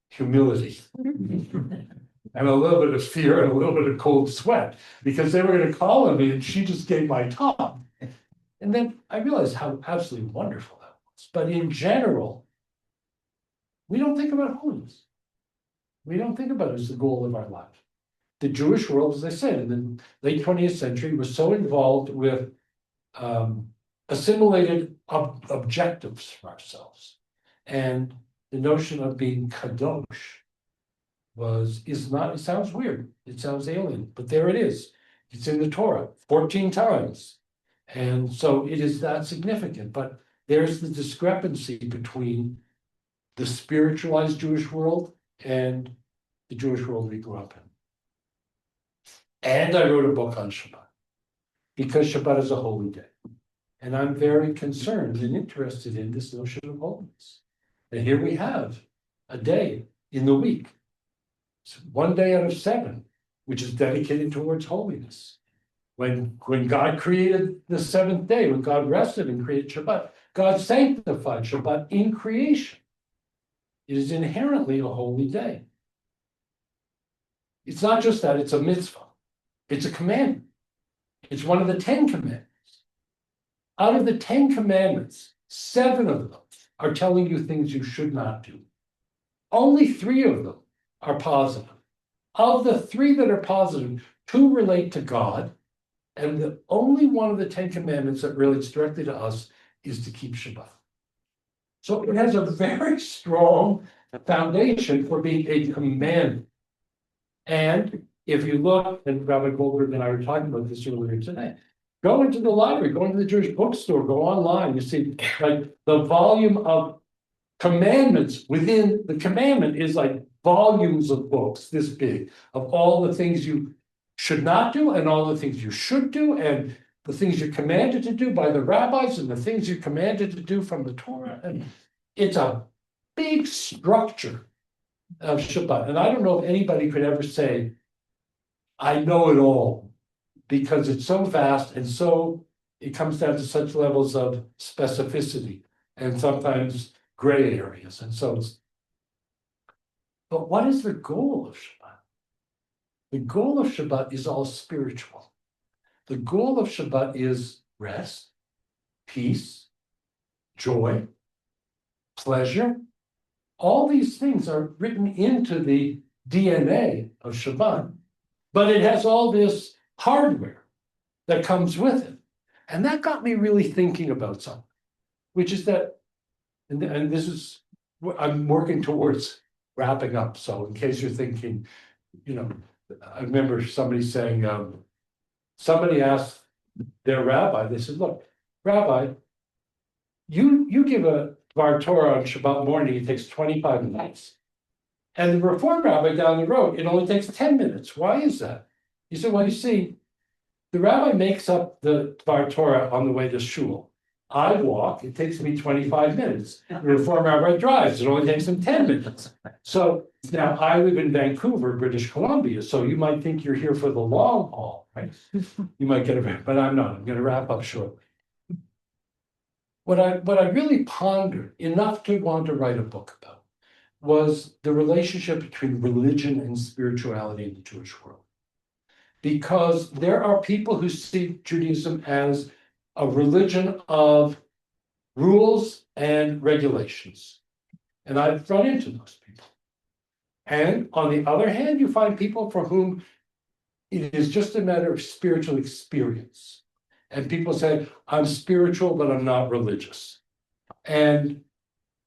humility and a little bit of fear and a little bit of cold sweat because they were going to call on me and she just gave my talk. And then I realized how absolutely wonderful that was. But in general, we don't think about holiness. We don't think about it as the goal of our life. The Jewish world, as I said, in the late 20th century was so involved with assimilated objectives for ourselves. And the notion of being kadosh is not, it sounds weird, it sounds alien, but there it is. It's in the Torah 14 times. And so it is that significant, but there's the discrepancy between the spiritualized Jewish world and the Jewish world we grew up in. And I wrote a book on Shabbat, because Shabbat is a holy day. And I'm very concerned and interested in this notion of holiness. And here we have a day in the week, it's 1 day out of 7, which is dedicated towards holiness. When God created the 7th day, when God rested and created Shabbat, God sanctified Shabbat in creation. It is inherently a holy day. It's not just that, it's a mitzvah. It's a commandment. It's one of the 10 commandments. Out of the 10 commandments, 7 of them are telling you things you should not do. Only 3 of them are positive. Of the 3 that are positive, 2 relate to God, and the only one of the 10 commandments that relates directly to us is to keep Shabbat. So it has a very strong foundation for being a commandment. And if you look, and Rabbi Goldberg and I were talking about this earlier today, go into the library, go into the Jewish bookstore, go online, you see like the volume of commandments within the commandment is like volumes of books this big of all the things you should not do and all the things you should do and the things you're commanded to do by the rabbis and the things you're commanded to do from the Torah. And it's a big structure of Shabbat. And I don't know if anybody could ever say, I know it all, because it's so vast and so it comes down to such levels of specificity and sometimes gray areas. And so but what is the goal of Shabbat? The goal of Shabbat is all spiritual. The goal of Shabbat is rest, peace, joy, pleasure. All these things are written into the DNA of Shabbat, but it has all this hardware that comes with it. And that got me really thinking about something, which is that, and this is what I'm working towards wrapping up. So in case you're thinking, I remember somebody saying, somebody asked their rabbi, they said, look, Rabbi, you give a Dvar Torah on Shabbat morning, it takes 25 minutes. And the Reform rabbi down the road, it only takes 10 minutes. Why is that? He said, well, you see, the rabbi makes up the Dvar Torah on the way to shul. I walk, it takes me 25 minutes. The Reform rabbi drives, it only takes him 10 minutes. So now I live in Vancouver, British Columbia, so you might think you're here for the long haul, right? You might get a, but I'm not. I'm going to wrap up shortly. What I really pondered enough to want to write a book about was the relationship between religion and spirituality in the Jewish world. Because there are people who see Judaism as a religion of rules and regulations. And I've run into those people. And on the other hand, you find people for whom it is just a matter of spiritual experience. And people say, I'm spiritual, but I'm not religious. And,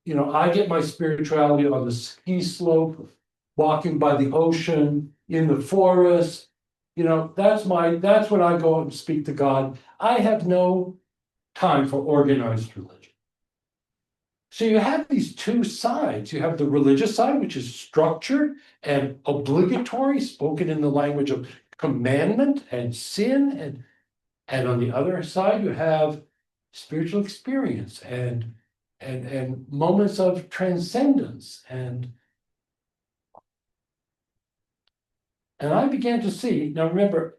I get my spirituality on the ski slope, walking by the ocean, in the forest. That's when I go and speak to God. I have no time for organized religion. So you have these two sides. You have the religious side, which is structured and obligatory, spoken in the language of commandment and sin. And on the other side, you have spiritual experience and moments of transcendence. And I began to see, now remember,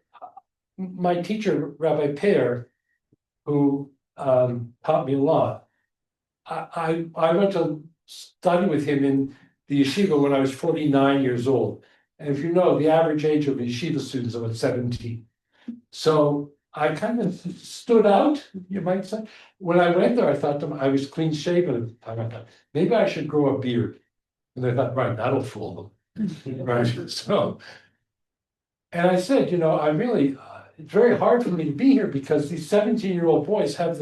my teacher, Rabbi Perr, who taught me a lot, I went to study with him in the yeshiva when I was 49 years old. And if you know, the average age of a yeshiva student is about 17. So I kind of stood out, you might say. When I went there, I thought I was clean shaven at the time. I thought, maybe I should grow a beard. And I thought, right, that'll fool them. Right. So, and I said, I really, it's very hard for me to be here because these 17-year-old boys have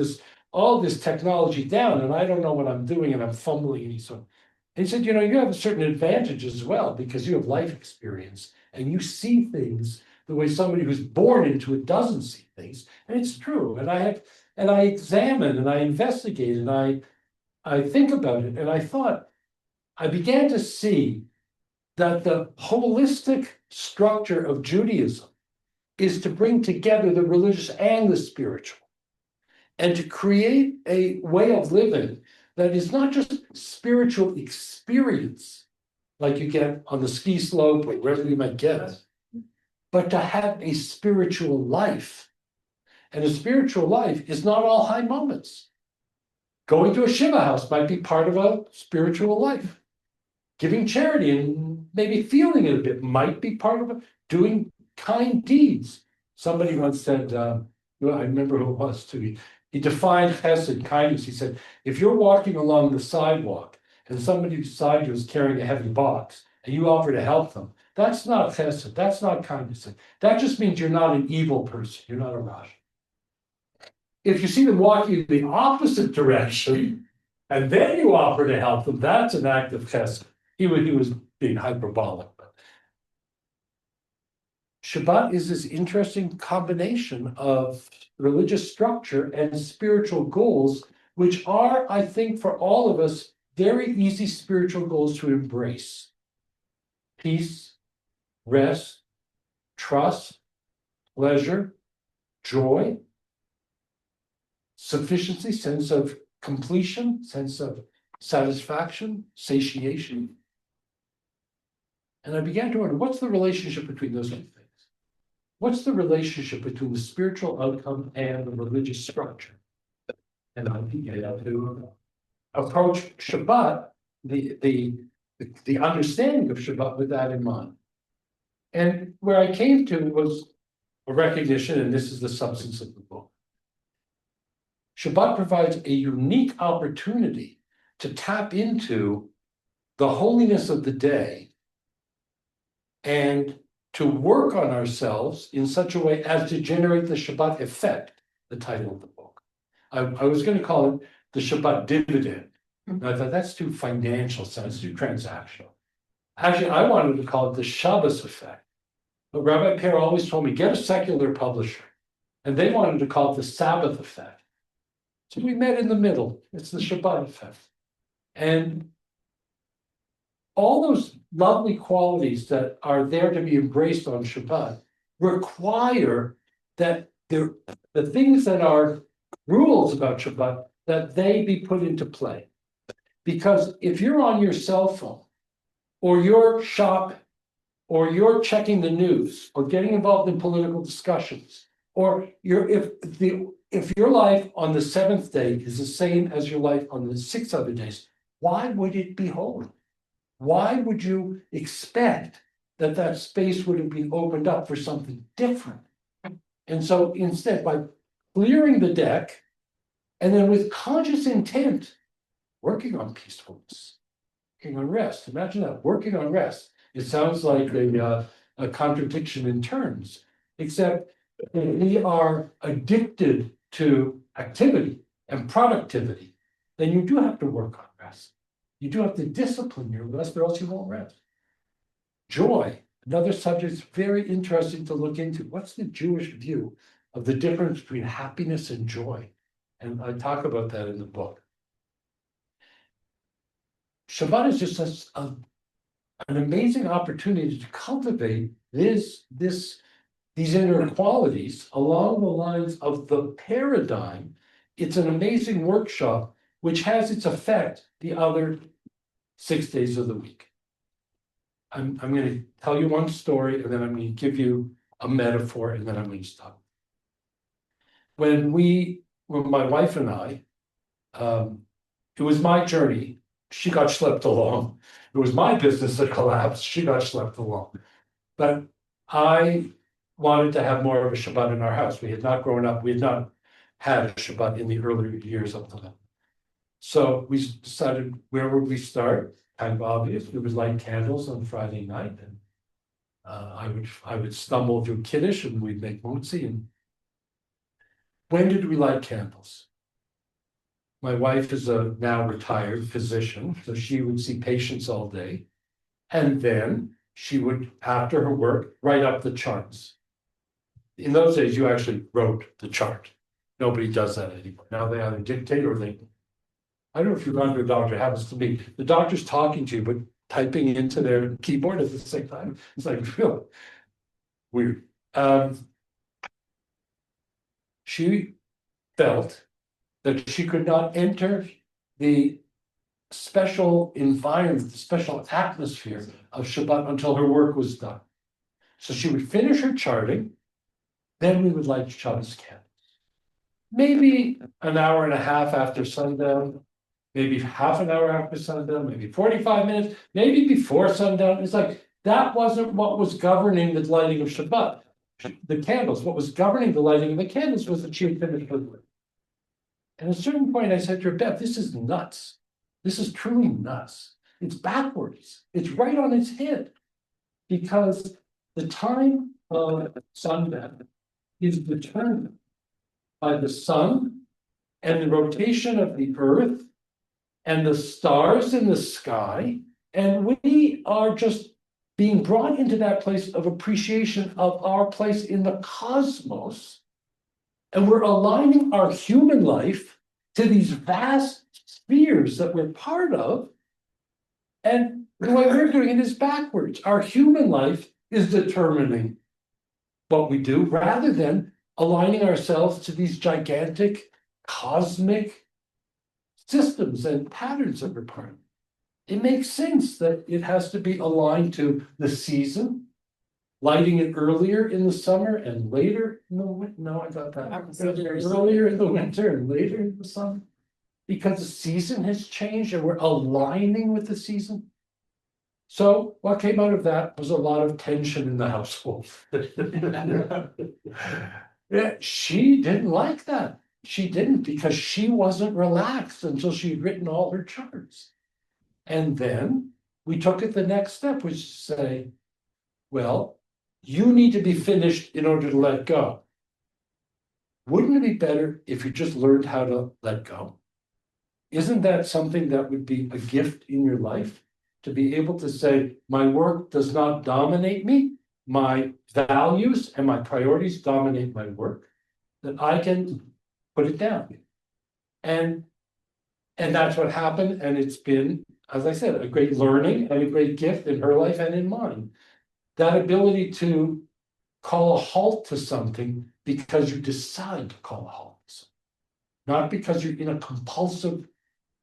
all this technology down, and I don't know what I'm doing, and I'm fumbling. And he said, you have a certain advantage as well because you have life experience and you see things the way somebody who's born into it doesn't see things. And it's true. And I examine and I investigate and I think about it. And I began to see that the holistic structure of Judaism is to bring together the religious and the spiritual, and to create a way of living that is not just spiritual experience, like you get on the ski slope or wherever you might get it, but to have a spiritual life. And a spiritual life is not all high moments. Going to a Shiva house might be part of a spiritual life. Giving charity and maybe feeling it a bit might be part of it. Doing kind deeds. Somebody once said, I remember who it was too. He defined chesed, kindness. He said, if you're walking along the sidewalk and somebody beside you is carrying a heavy box and you offer to help them, that's not chesed. That's not kindness. That just means you're not an evil person. You're not a Rash. If you see them walking in the opposite direction and then you offer to help them, that's an act of chesed. He was being hyperbolic. But Shabbat is this interesting combination of religious structure and spiritual goals, which are, I think, for all of us, very easy spiritual goals to embrace. peace, rest, trust, pleasure, joy, sufficiency, sense of completion, sense of satisfaction, satiation. And I began to wonder, what's the relationship between those two things? What's the relationship between the spiritual outcome and the religious structure? And I began to approach Shabbat, the understanding of Shabbat with that in mind. And where I came to was a recognition, and this is the substance of the book. Shabbat provides a unique opportunity to tap into the holiness of the day and to work on ourselves in such a way as to generate the Shabbat effect, the title of the book. I was going to call it the Shabbat dividend. And I thought that's too financial, sounds too transactional. Actually, I wanted to call it the Shabbos effect. But Rabbi Perr always told me, get a secular publisher. And they wanted to call it the Sabbath effect. So we met in the middle. It's the Shabbat effect. And all those lovely qualities that are there to be embraced on Shabbat require that the things that are rules about Shabbat, that they be put into play. Because if you're on your cell phone, or you're shopping, or you're checking the news, or getting involved in political discussions, or if your life on the seventh day is the same as your life on the 6 other days, why would it be holy? Why would you expect that that space would have been opened up for something different? And so instead, by clearing the deck, and then with conscious intent, working on peacefulness, working on rest. Imagine that, working on rest. It sounds like a contradiction in terms, except we are addicted to activity and productivity, then you do have to work on rest. You do have to discipline your rest, or else you won't rest. Joy, another subject very interesting to look into. What's the Jewish view of the difference between happiness and joy? And I talk about that in the book. Shabbat is just an amazing opportunity to cultivate these inner qualities along the lines of the paradigm. It's an amazing workshop which has its effect the other 6 days of the week. I'm going to tell you one story, and then I'm going to give you a metaphor, and then I'm going to stop. When my wife and I, it was my journey. She got schlepped along. It was my business that collapsed. She got schlepped along. But I wanted to have more of a Shabbat in our house. We had not grown up. We had not had a Shabbat in the earlier years up to then. So we decided, where would we start? Kind of obvious. We would light candles on Friday night, and I would stumble through Kiddush, and we'd make motzi. And when did we light candles? My wife is a now retired physician, so she would see patients all day. And then she would, after her work, write up the charts. In those days, you actually wrote the chart. Nobody does that anymore. Now they either dictate or they, I don't know if you've gone to a doctor, it happens to me. The doctor's talking to you, but typing into their keyboard at the same time. It's like, really weird. She felt that she could not enter the special environment, the special atmosphere of Shabbat until her work was done. So she would finish her charting, then we would light Shabbos candles. Maybe an hour and a half after sundown, maybe half an hour after sundown, maybe 45 minutes, maybe before sundown. It's like, that wasn't what was governing the lighting of Shabbat. The candles, what was governing the lighting of the candles was that she had finished her work. And at a certain point, I said to her, Beth, this is nuts. This is truly nuts. It's backwards. It's right on its head. Because the time of sundown is determined by the sun and the rotation of the earth and the stars in the sky. And we are just being brought into that place of appreciation of our place in the cosmos. And we're aligning our human life to these vast spheres that we're part of. And the way we're doing it is backwards. Our human life is determining what we do rather than aligning ourselves to these gigantic cosmic systems and patterns that we're part of. It makes sense that it has to be aligned to the season, lighting it earlier in the summer and later in the winter. No, I got that. Earlier in the winter and later in the summer. Because the season has changed and we're aligning with the season. So what came out of that was a lot of tension in the household. Yeah, she didn't like that. She didn't because she wasn't relaxed until she'd written all her charts. And then we took it the next step, which is to say, well, you need to be finished in order to let go. Wouldn't it be better if you just learned how to let go? Isn't that something that would be a gift in your life? To be able to say, my work does not dominate me, my values and my priorities dominate my work, that I can put it down. And that's what happened. And it's been, as I said, a great learning and a great gift in her life and in mine. That ability to call a halt to something because you decide to call a halt, not because you're in a compulsive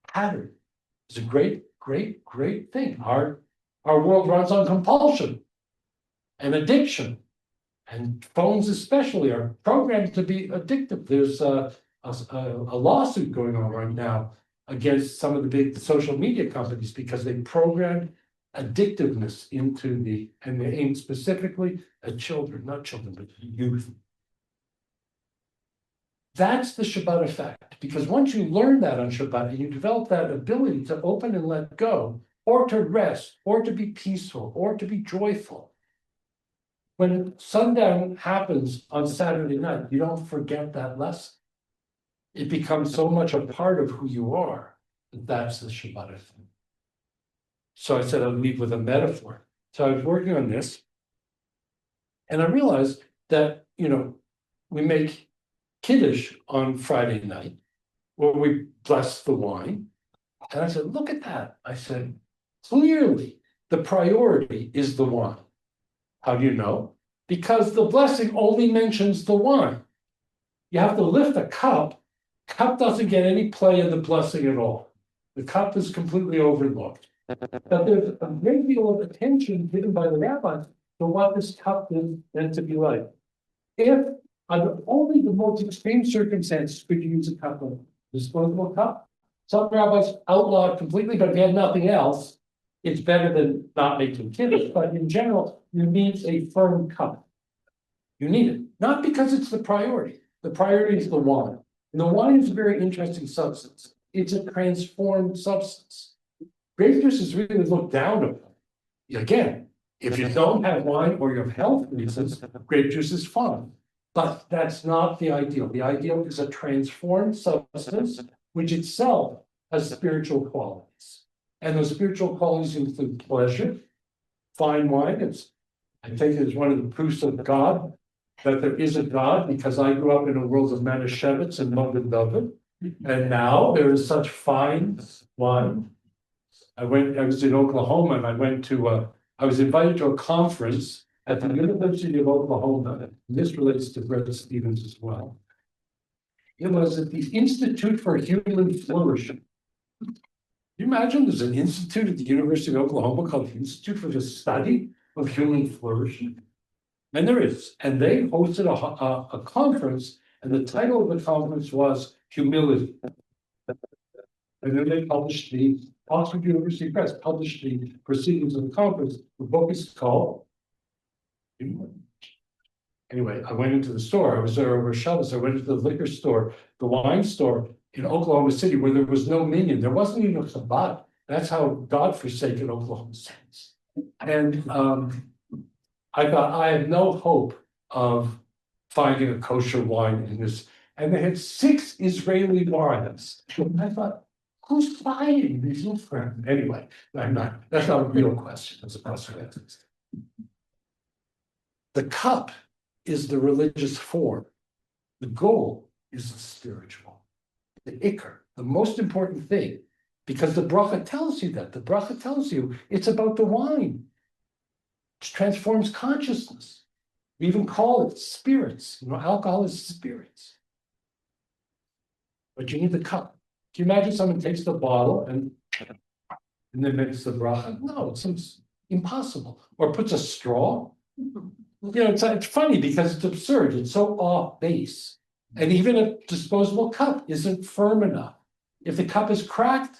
pattern. It's a great thing. Our world runs on compulsion and addiction, and phones especially are programmed to be addictive. There's a lawsuit going on right now against some of the big social media companies because they programmed addictiveness into and they aim specifically at children, not children, but youth. That's the Shabbat effect, because once you learn that on Shabbat and you develop that ability to open and let go, or to rest, or to be peaceful, or to be joyful, when sundown happens on Saturday night, you don't forget that lesson. It becomes so much a part of who you are that that's the Shabbat effect. So I said I'd leave with a metaphor. So I was working on this, and I realized that, we make Kiddush on Friday night, where we bless the wine. And I said, look at that. I said, clearly the priority is the wine. How do you know? Because the blessing only mentions the wine. You have to lift a cup. Cup doesn't get any play in the blessing at all. The cup is completely overlooked. But there's a great deal of attention given by the rabbis to what this cup is meant to be like. If under only the most extreme circumstances could you use a cup of disposable cup. Some rabbis outlaw it completely, but if you have nothing else, it's better than not making kiddush. But in general, you need a firm cup. You need it, not because it's the priority. The priority is the wine. And the wine is a very interesting substance. It's a transformed substance. Grape juice is really looked down upon. Again, if you don't have wine or you have health reasons, grape juice is fine. But that's not the ideal. The ideal is a transformed substance, which itself has spiritual qualities. And those spiritual qualities include pleasure. Fine wine, I think it's one of the proofs of God, that there is a God, because I grew up in a world of Manischewitz and Mogen David. And now there is such fine wine. I was in Oklahoma and I was invited to a conference at the University of Oklahoma, and this relates to Brett Stevens as well. It was at the Institute for Human Flourishing. Can you imagine there's an institute at the University of Oklahoma called the Institute for the Study of Human Flourishing? And there is. And they hosted a conference, and the title of the conference was Humility. And then they published the Oxford University Press published the proceedings of the conference. The book is called. Anyway, I went into the store. I was there over Shabbos. I went into the liquor store, the wine store in Oklahoma City, where there was no minyan. There wasn't even a Shabbat. That's how God-forsaken Oklahoma City is. And I thought, I have no hope of finding a kosher wine in this. And they had 6 Israeli wines. And I thought, who's buying these? Anyway, that's not a real question. That's a question. The cup is the religious form. The goal is the spiritual. The ikar, the most important thing, Because the bracha tells you that. The bracha tells you it's about the wine. It transforms consciousness. We even call it spirits. Alcohol is spirits. But you need the cup. Can you imagine someone takes the bottle and then makes the bracha? No, it seems impossible. Or puts a straw. It's funny because it's absurd. It's so off base. And even a disposable cup isn't firm enough. If the cup is cracked,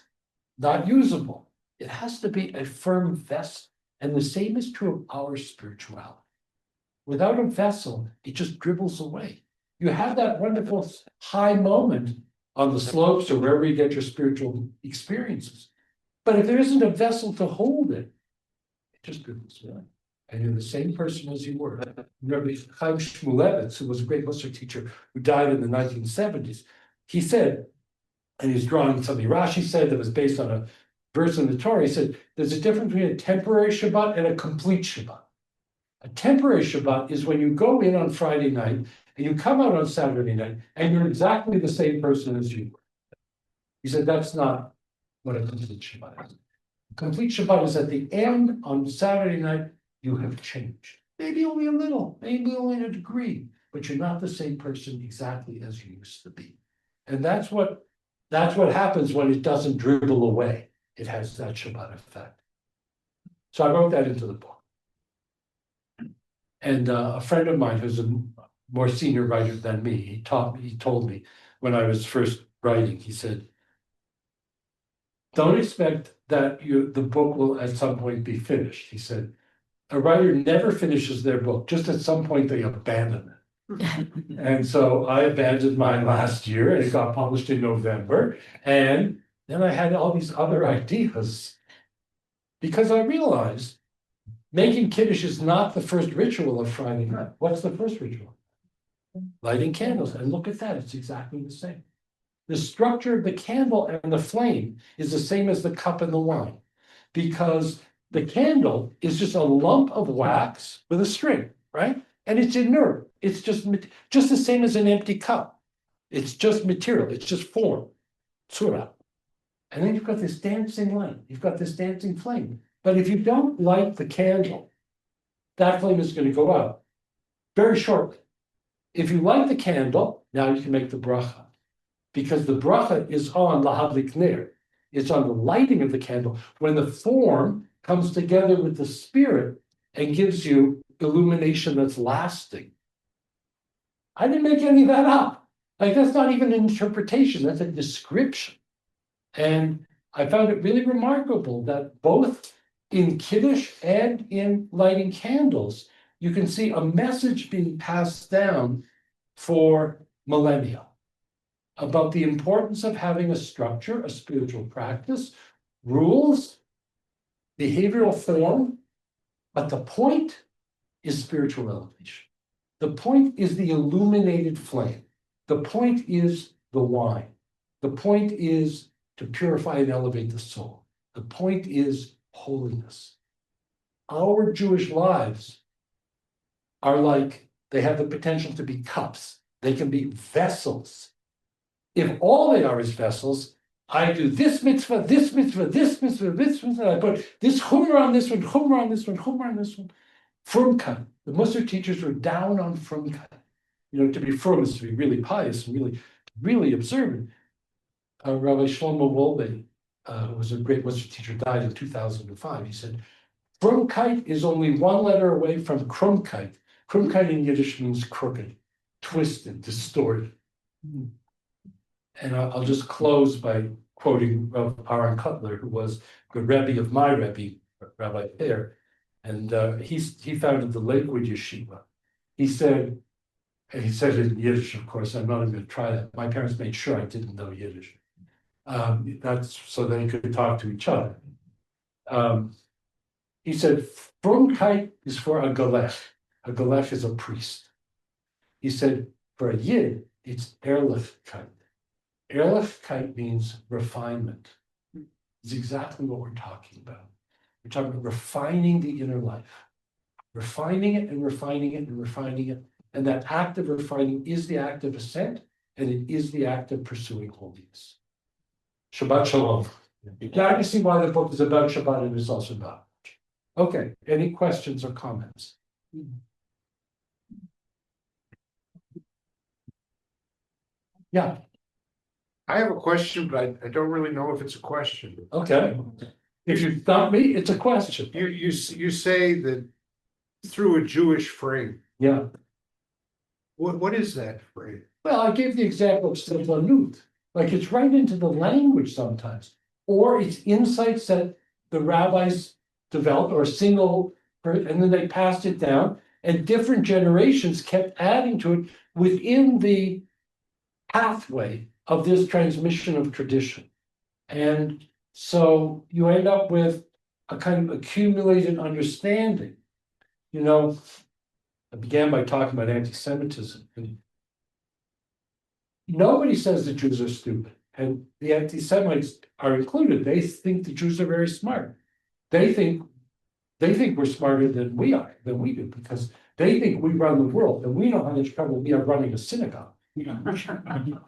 not usable. It has to be a firm vessel. And the same is true of our spirituality. Without a vessel, it just dribbles away. You have that wonderful high moment on the slopes or wherever you get your spiritual experiences. But if there isn't a vessel to hold it, it just dribbles away. And you're the same person as you were. Rabbi Chaim Shmulevitz, who was a great Mussar teacher who died in the 1970s, he said, and he's drawing something Rashi said that was based on a verse in the Torah, he said, there's a difference between a temporary Shabbat and a complete Shabbat. A temporary Shabbat is when you go in on Friday night and you come out on Saturday night and you're exactly the same person as you were. He said, that's not what a complete Shabbat is. A complete Shabbat is at the end on Saturday night, you have changed. Maybe only a little, maybe only a degree, but you're not the same person exactly as you used to be. And that's what happens when it doesn't dribble away. It has that Shabbat effect. So I wrote that into the book. And a friend of mine who's a more senior writer than me, he told me when I was first writing, he said, don't expect that the book will at some point be finished. He said, a writer never finishes their book, just at some point they abandon it. And so I abandoned mine last year and it got published in November. And then I had all these other ideas because I realized making Kiddush is not the first ritual of Friday night. What's the first ritual? Lighting candles. And look at that, it's exactly the same. The structure of the candle and the flame is the same as the cup and the wine because the candle is just a lump of wax with a string, right? And it's inert. It's just the same as an empty cup. It's just material. It's just form, surah. And then you've got this dancing light. You've got this dancing flame. But if you don't light the candle, that flame is going to go out very shortly. If you light the candle, now you can make the bracha. Because the bracha is on lahadlik ner. It's on the lighting of the candle. When the form comes together with the spirit and gives you illumination that's lasting. I didn't make any of that up. Like that's not even an interpretation, that's a description. And I found it really remarkable that both in Kiddush and in lighting candles, you can see a message being passed down for millennia about the importance of having a structure, a spiritual practice, rules, behavioral form, but the point is spiritual elevation. The point is the illuminated flame. The point is the wine. The point is to purify and elevate the soul. The point is holiness. Our Jewish lives are like, they have the potential to be cups. They can be vessels. If all they are is vessels, I do this mitzvah, this mitzvah, this mitzvah, this mitzvah, I put this chumrah on this one, chumrah on this one, chumrah on this one. Frumkeit. The Mussar teachers were down on frumkeit. To be frum is to be really pious and really, really observant. Rabbi Shlomo Wolbe, who was a great Mussar teacher, died in 2005. He said, frumkeit is only one letter away from krumkeit. Krumkeit in Yiddish means crooked, twisted, distorted. And I'll just close by quoting Rav Aaron Kotler, who was the Rebbe of my Rebbe, Rabbi Perr. And he founded the Lakewood Yeshiva. He said it in Yiddish, of course, I'm not even going to try that. My parents made sure I didn't know Yiddish. That's so they could talk to each other. He said, frumkeit is for a galech. A galech is a priest. He said, for a Yid, it's ehrlichkeit. Ehrlichkeit means refinement. It's exactly what we're talking about. We're talking about refining the inner life. Refining it and refining it and refining it. And that act of refining is the act of ascent, and it is the act of pursuing holiness. Shabbat Shalom. Now I can see why the book is about Shabbat and it's also about. Okay, any questions or comments? Yeah, I have a question, but I don't really know if it's a question. okay. If you stop me, it's a question. You say that through a Jewish frame. Yeah, What is that frame? well, I gave the example of Siblanut. Like it's right into the language sometimes. Or it's insights that the rabbis developed or a single, and then they passed it down. And different generations kept adding to it within the pathway of this transmission of tradition. And so you end up with a kind of accumulated understanding. You know, I began by talking about anti-Semitism. And nobody says the Jews are stupid, and the anti-Semites are included. They think the Jews are very smart. They think we're smarter than we do, because they think we run the world, and we know how much trouble we are running a synagogue.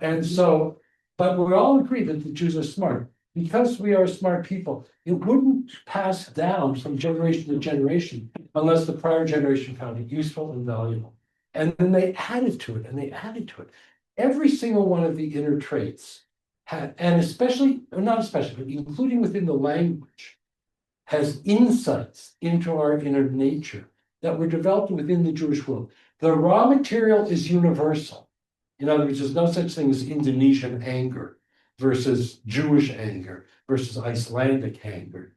And so, but we all agree that the Jews are smart. Because we are smart people, it wouldn't pass down from generation to generation unless the prior generation found it useful and valuable. And then they added to it and they added to it. Every single one of the inner traits had, and especially, or not especially, but including within the language, has insights into our inner nature that were developed within the Jewish world. The raw material is universal. In other words, there's no such thing as Indonesian anger versus Jewish anger versus Icelandic anger.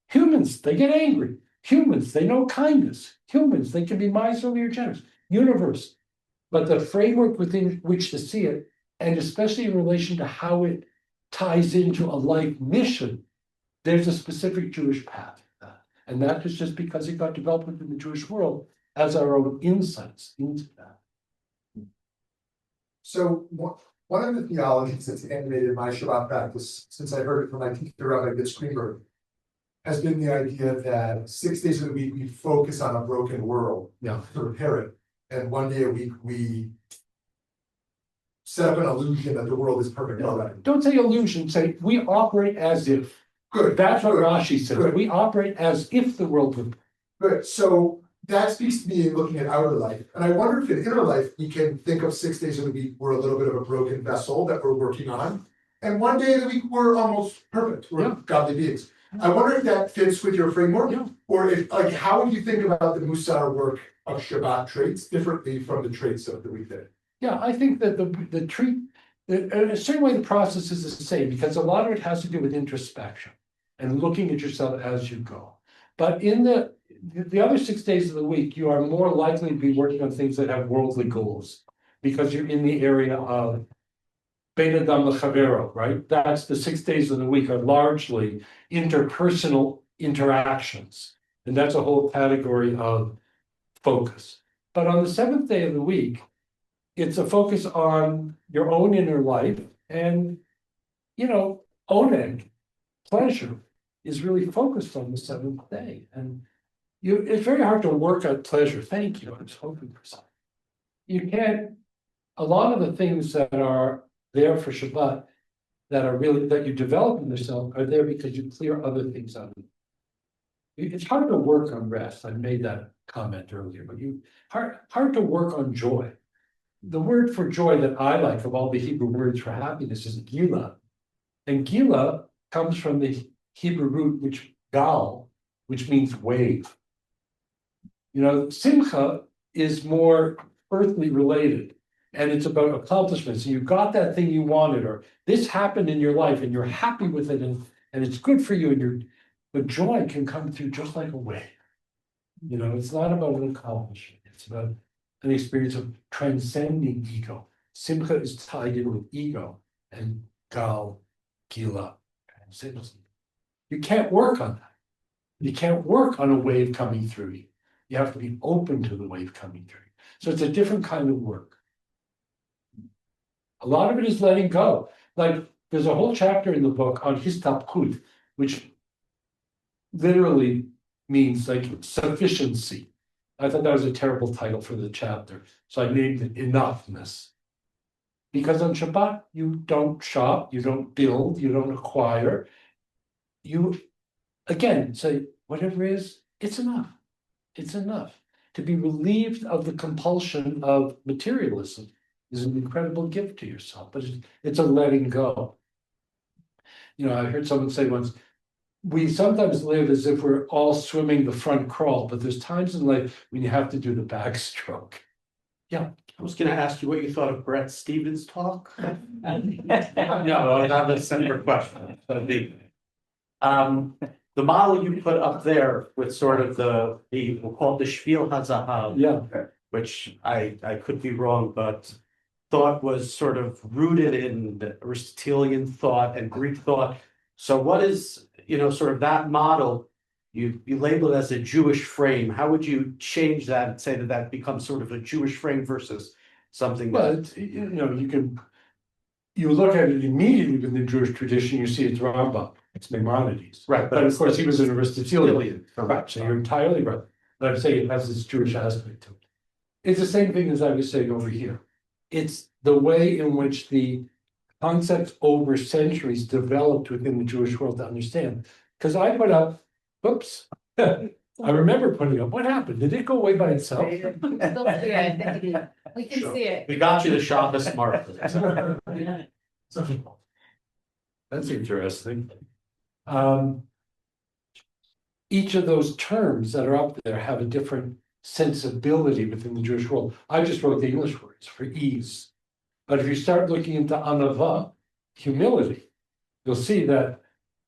Humans, they get angry. Humans, they know kindness. Humans, they can be miserly or generous. Universe. But the framework within which to see it, and especially in relation to how it ties into a life mission, there's a specific Jewish path to that. And that is just because it got developed within the Jewish world as our own insights into that. So one of the theologies that's animated my Shabbat practice, since I heard it from my teacher, Rabbi Yechiel Yitzchok Perr, has been the idea that 6 days of the week we focus on a broken world to repair it. And one day a week we set up an illusion that the world is perfect already. Don't say illusion, say we operate as if. Good. That's what good, Rashi says. good. We operate as if the world would. Good. So that speaks to me in looking at outer life. And I wonder if in inner life, we can think of 6 days of the week, we're a little bit of a broken vessel that we're working on. And one day of the week, we're almost perfect. We're godly beings. I wonder if that fits with your framework, or if, like, how would you think about the Mussar work of Shabbat traits differently from the traits of the weekday? Yeah, I think that in a certain way, the process is the same, because a lot of it has to do with introspection and looking at yourself as you go. But in the other 6 days of the week, you are more likely to be working on things that have worldly goals, because you're in the area of Ben Adam L'Chavero, right? That's the 6 days of the week are largely interpersonal interactions. And that's a whole category of focus. But on the 7th day of the week, it's a focus on your own inner life. And, oneg, pleasure, is really focused on the 7th day. And it's very hard to work on pleasure. Thank you. I was hoping for something. You can't, a lot of the things that are there for Shabbat that you develop in yourself are there because you clear other things out of it. It's hard to work on rest. I made that comment earlier, but hard to work on joy. The word for joy that I like of all the Hebrew words for happiness is gila. And gila comes from the Hebrew root, gal, which means wave. Simcha is more earthly related, and it's about accomplishments. You got that thing you wanted, or this happened in your life, and you're happy with it, and it's good for you, but joy can come through just like a wave. It's not about an accomplishment, it's about an experience of transcending ego. Simcha is tied in with ego, and gal, gila, transcends. You can't work on that. You can't work on a wave coming through you. You have to be open to the wave coming through. So it's a different kind of work. A lot of it is letting go. Like there's a whole chapter in the book on histapkut, which literally means like sufficiency. I thought that was a terrible title for the chapter. So I named it enoughness. Because on Shabbat, you don't shop, you don't build, you don't acquire. you again say, whatever is, it's enough. It's enough. To be relieved of the compulsion of materialism is an incredible gift to yourself, but it's a letting go. You know, I heard someone say once, we sometimes live as if we're all swimming the front crawl, but there's times in life when you have to do the backstroke. I was gonna ask you what you thought of Brett Stevens' talk. No, Not a separate question. The model you put up there with sort of we'll call it the Spiel HaZahav. Yeah. Which I could be wrong, but thought was sort of rooted in the Aristotelian thought and Greek thought. So what is, sort of that model, you label it as a Jewish frame. How would you change that and say that that becomes sort of a Jewish frame versus something Well, that? you look at it immediately within the Jewish tradition, you see it's Rambam, it's Maimonides. Right, But of course, he was an Aristotelian. Aristotelian. Right, so you're entirely right. But I'm saying it has this Jewish aspect to it. It's the same thing as I was saying over here. It's the way in which the concepts over centuries developed within the Jewish world to understand. Because I put up, whoops, I remember putting up, what happened? Did it go away by itself? Still see it. We can see it. We got you the Shabbos mark. That's interesting. Each of those terms that are up there have a different sensibility within the Jewish world. I just wrote the English words for ease. But if you start looking into anava, humility, you'll see that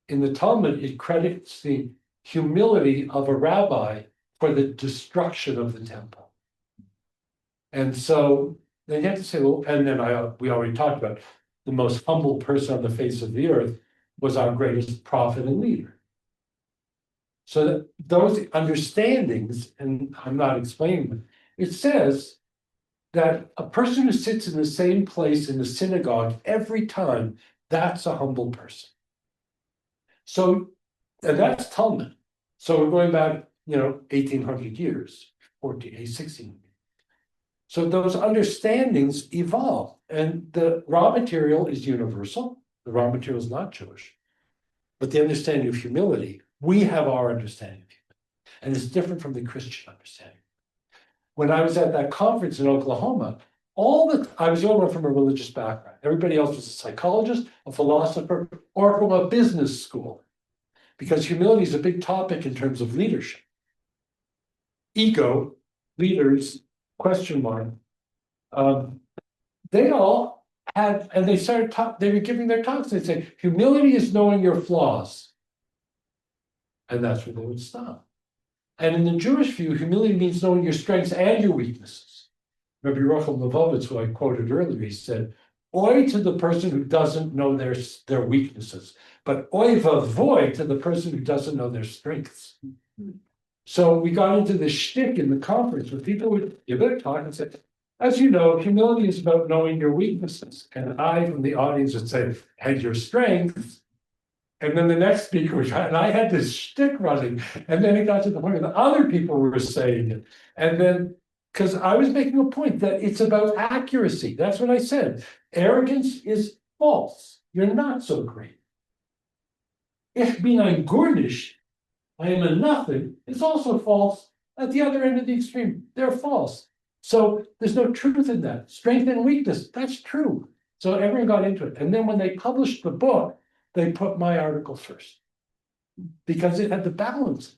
in the Talmud, it credits the humility of a rabbi for the destruction of the temple. And so then you have to say, well, and then we already talked about the most humble person on the face of the earth was our greatest prophet and leader. So that those understandings, and I'm not explaining them, it says that a person who sits in the same place in the synagogue every time, that's a humble person. So, and that's Talmud. So we're going back, 1,800 years, 1600. So those understandings evolve, and the raw material is universal. The raw material is not Jewish, but the understanding of humility, we have our understanding of humility, and it's different from the Christian understanding. When I was at that conference in Oklahoma, I was the only one from a religious background. Everybody else was a psychologist, a philosopher, or from a business school, because humility is a big topic in terms of leadership. Ego, leaders, question mark. They all had, and they started they were giving their talks. They say, humility is knowing your flaws. And that's where they would stop. And in the Jewish view, humility means knowing your strengths and your weaknesses. Rabbi Yechiel Yitzchok Perr, who I quoted earlier, he said, "Oy to the person who doesn't know their weaknesses, but oy vavoy to the person who doesn't know their strengths." So we got into this shtick in the conference where people would give their talk and say, as you know, humility is about knowing your weaknesses. And I, from the audience, would say, and your strengths. And then the next speaker was, and I had this shtick running. And then it got to the point where the other people were saying it. And then, because I was making a point that it's about accuracy. That's what I said. Arrogance is false. You're not so great. Ich bin ein Gurnish, I am a nothing, it's also false at the other end of the extreme. They're false. So there's no truth in that. Strength and weakness, that's true. So everyone got into it. And then when they published the book, they put my article first because it had the balance.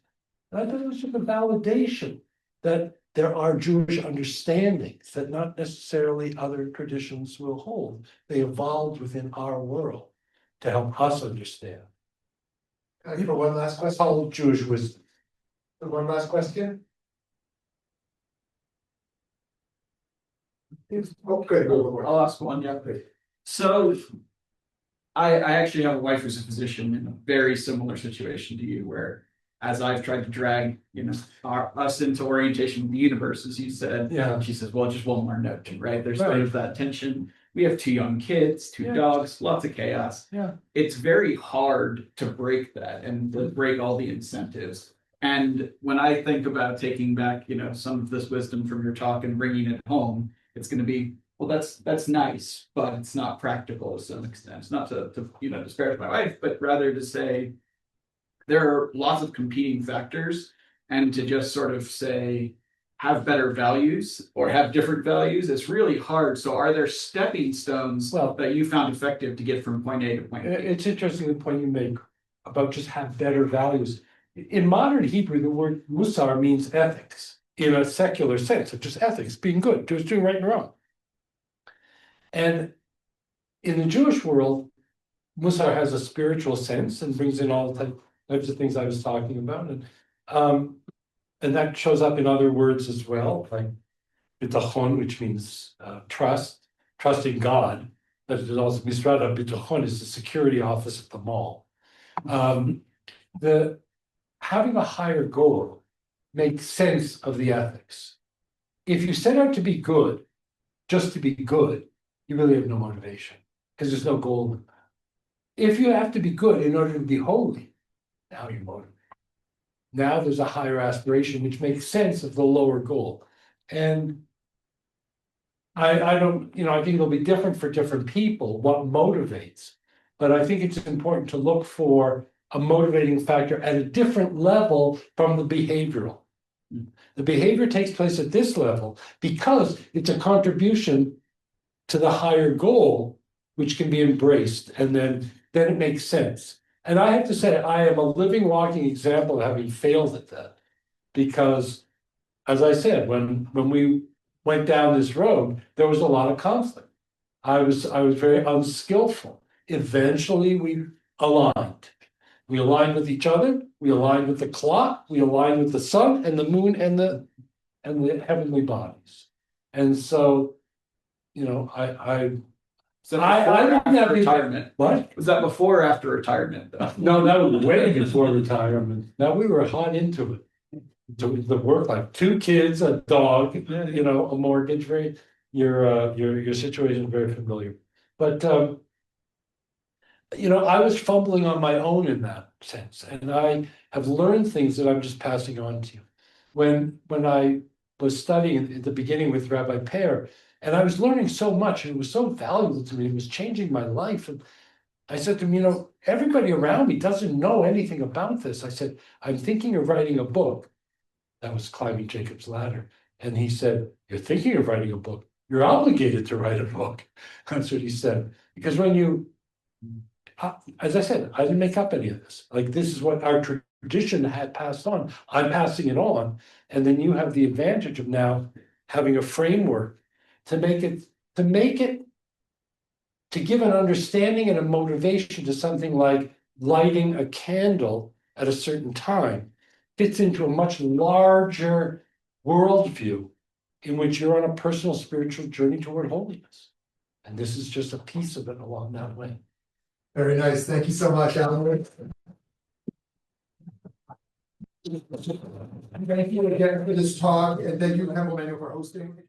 And I thought it was just a validation that there are Jewish understandings that not necessarily other traditions will hold. They evolved within our world to help us understand. Can I give one last question? Follow Jewish wisdom. One last question? Okay, go. I'll ask one, yeah. So I actually have a wife who's a physician in a very similar situation to you, where as I've tried to drag, us into orientation with the universe, as you said, Yeah. she says, well, just one more note, right? There's Right. sort of that tension. We have 2 young kids, 2 Yeah. dogs, lots of chaos. Yeah. It's very hard to break that and to break all the incentives. And when I think about taking back, some of this wisdom from your talk and bringing it home, it's going to be, well, that's nice, but it's not practical to some extent. It's not to disparage my wife, but rather to say, there are lots of competing factors, and to just sort of say, have better values or have different values, it's really hard. So are there stepping stones Well- that you found effective to get from point A to point B? It's interesting the point you make about just have better values. In modern Hebrew, the word mussar means ethics in a secular sense of just ethics, being good, just doing right and wrong. And in the Jewish world, mussar has a spiritual sense and brings in all types of things I was talking about. And that shows up in other words as well, like bitachon, which means trusting God. But it also misrada bitachon is the security office at the mall. The having a higher goal makes sense of the ethics. If you set out to be good, just to be good, you really have no motivation because there's no goal in that. If you have to be good in order to be holy, now you're motivated. Now there's a higher aspiration, which makes sense of the lower goal. And I don't, I think it'll be different for different people, what motivates. But I think it's important to look for a motivating factor at a different level from the behavioral. The behavior takes place at this level because it's a contribution to the higher goal, which can be embraced, and then it makes sense. And I have to say, I am a living, walking example of having failed at that. Because, as I said, when we went down this road, there was a lot of conflict. I was very unskillful. Eventually, we aligned. We aligned with each other. We aligned with the clock. We aligned with the sun and the moon and the heavenly bodies. And so, So I before or wouldn't after have been- retirement? what? Was that before or after retirement though? No, that was way before retirement. Now we were hot into it. To the work, like 2 kids, a dog, a mortgage, your situation is very familiar. But I was fumbling on my own in that sense, and I have learned things that I'm just passing on to you. When I was studying at the beginning with Rabbi Perr, and I was learning so much, and it was so valuable to me, it was changing my life. And I said to him, everybody around me doesn't know anything about this. I said, I'm thinking of writing a book. That was Climbing Jacob's Ladder. And he said, you're thinking of writing a book. You're obligated to write a book. That's what he said. Because when as I said, I didn't make up any of this. Like, this is what our tradition had passed on. I'm passing it on. And then you have the advantage of now having a framework to give an understanding and a motivation to something like lighting a candle at a certain time fits into a much larger worldview in which you're on a personal spiritual journey toward holiness. And this is just a piece of it along that way. Very nice. Thank you so much, Alan. Thank you again for this talk, and thank you, Campbell Manuel, for hosting.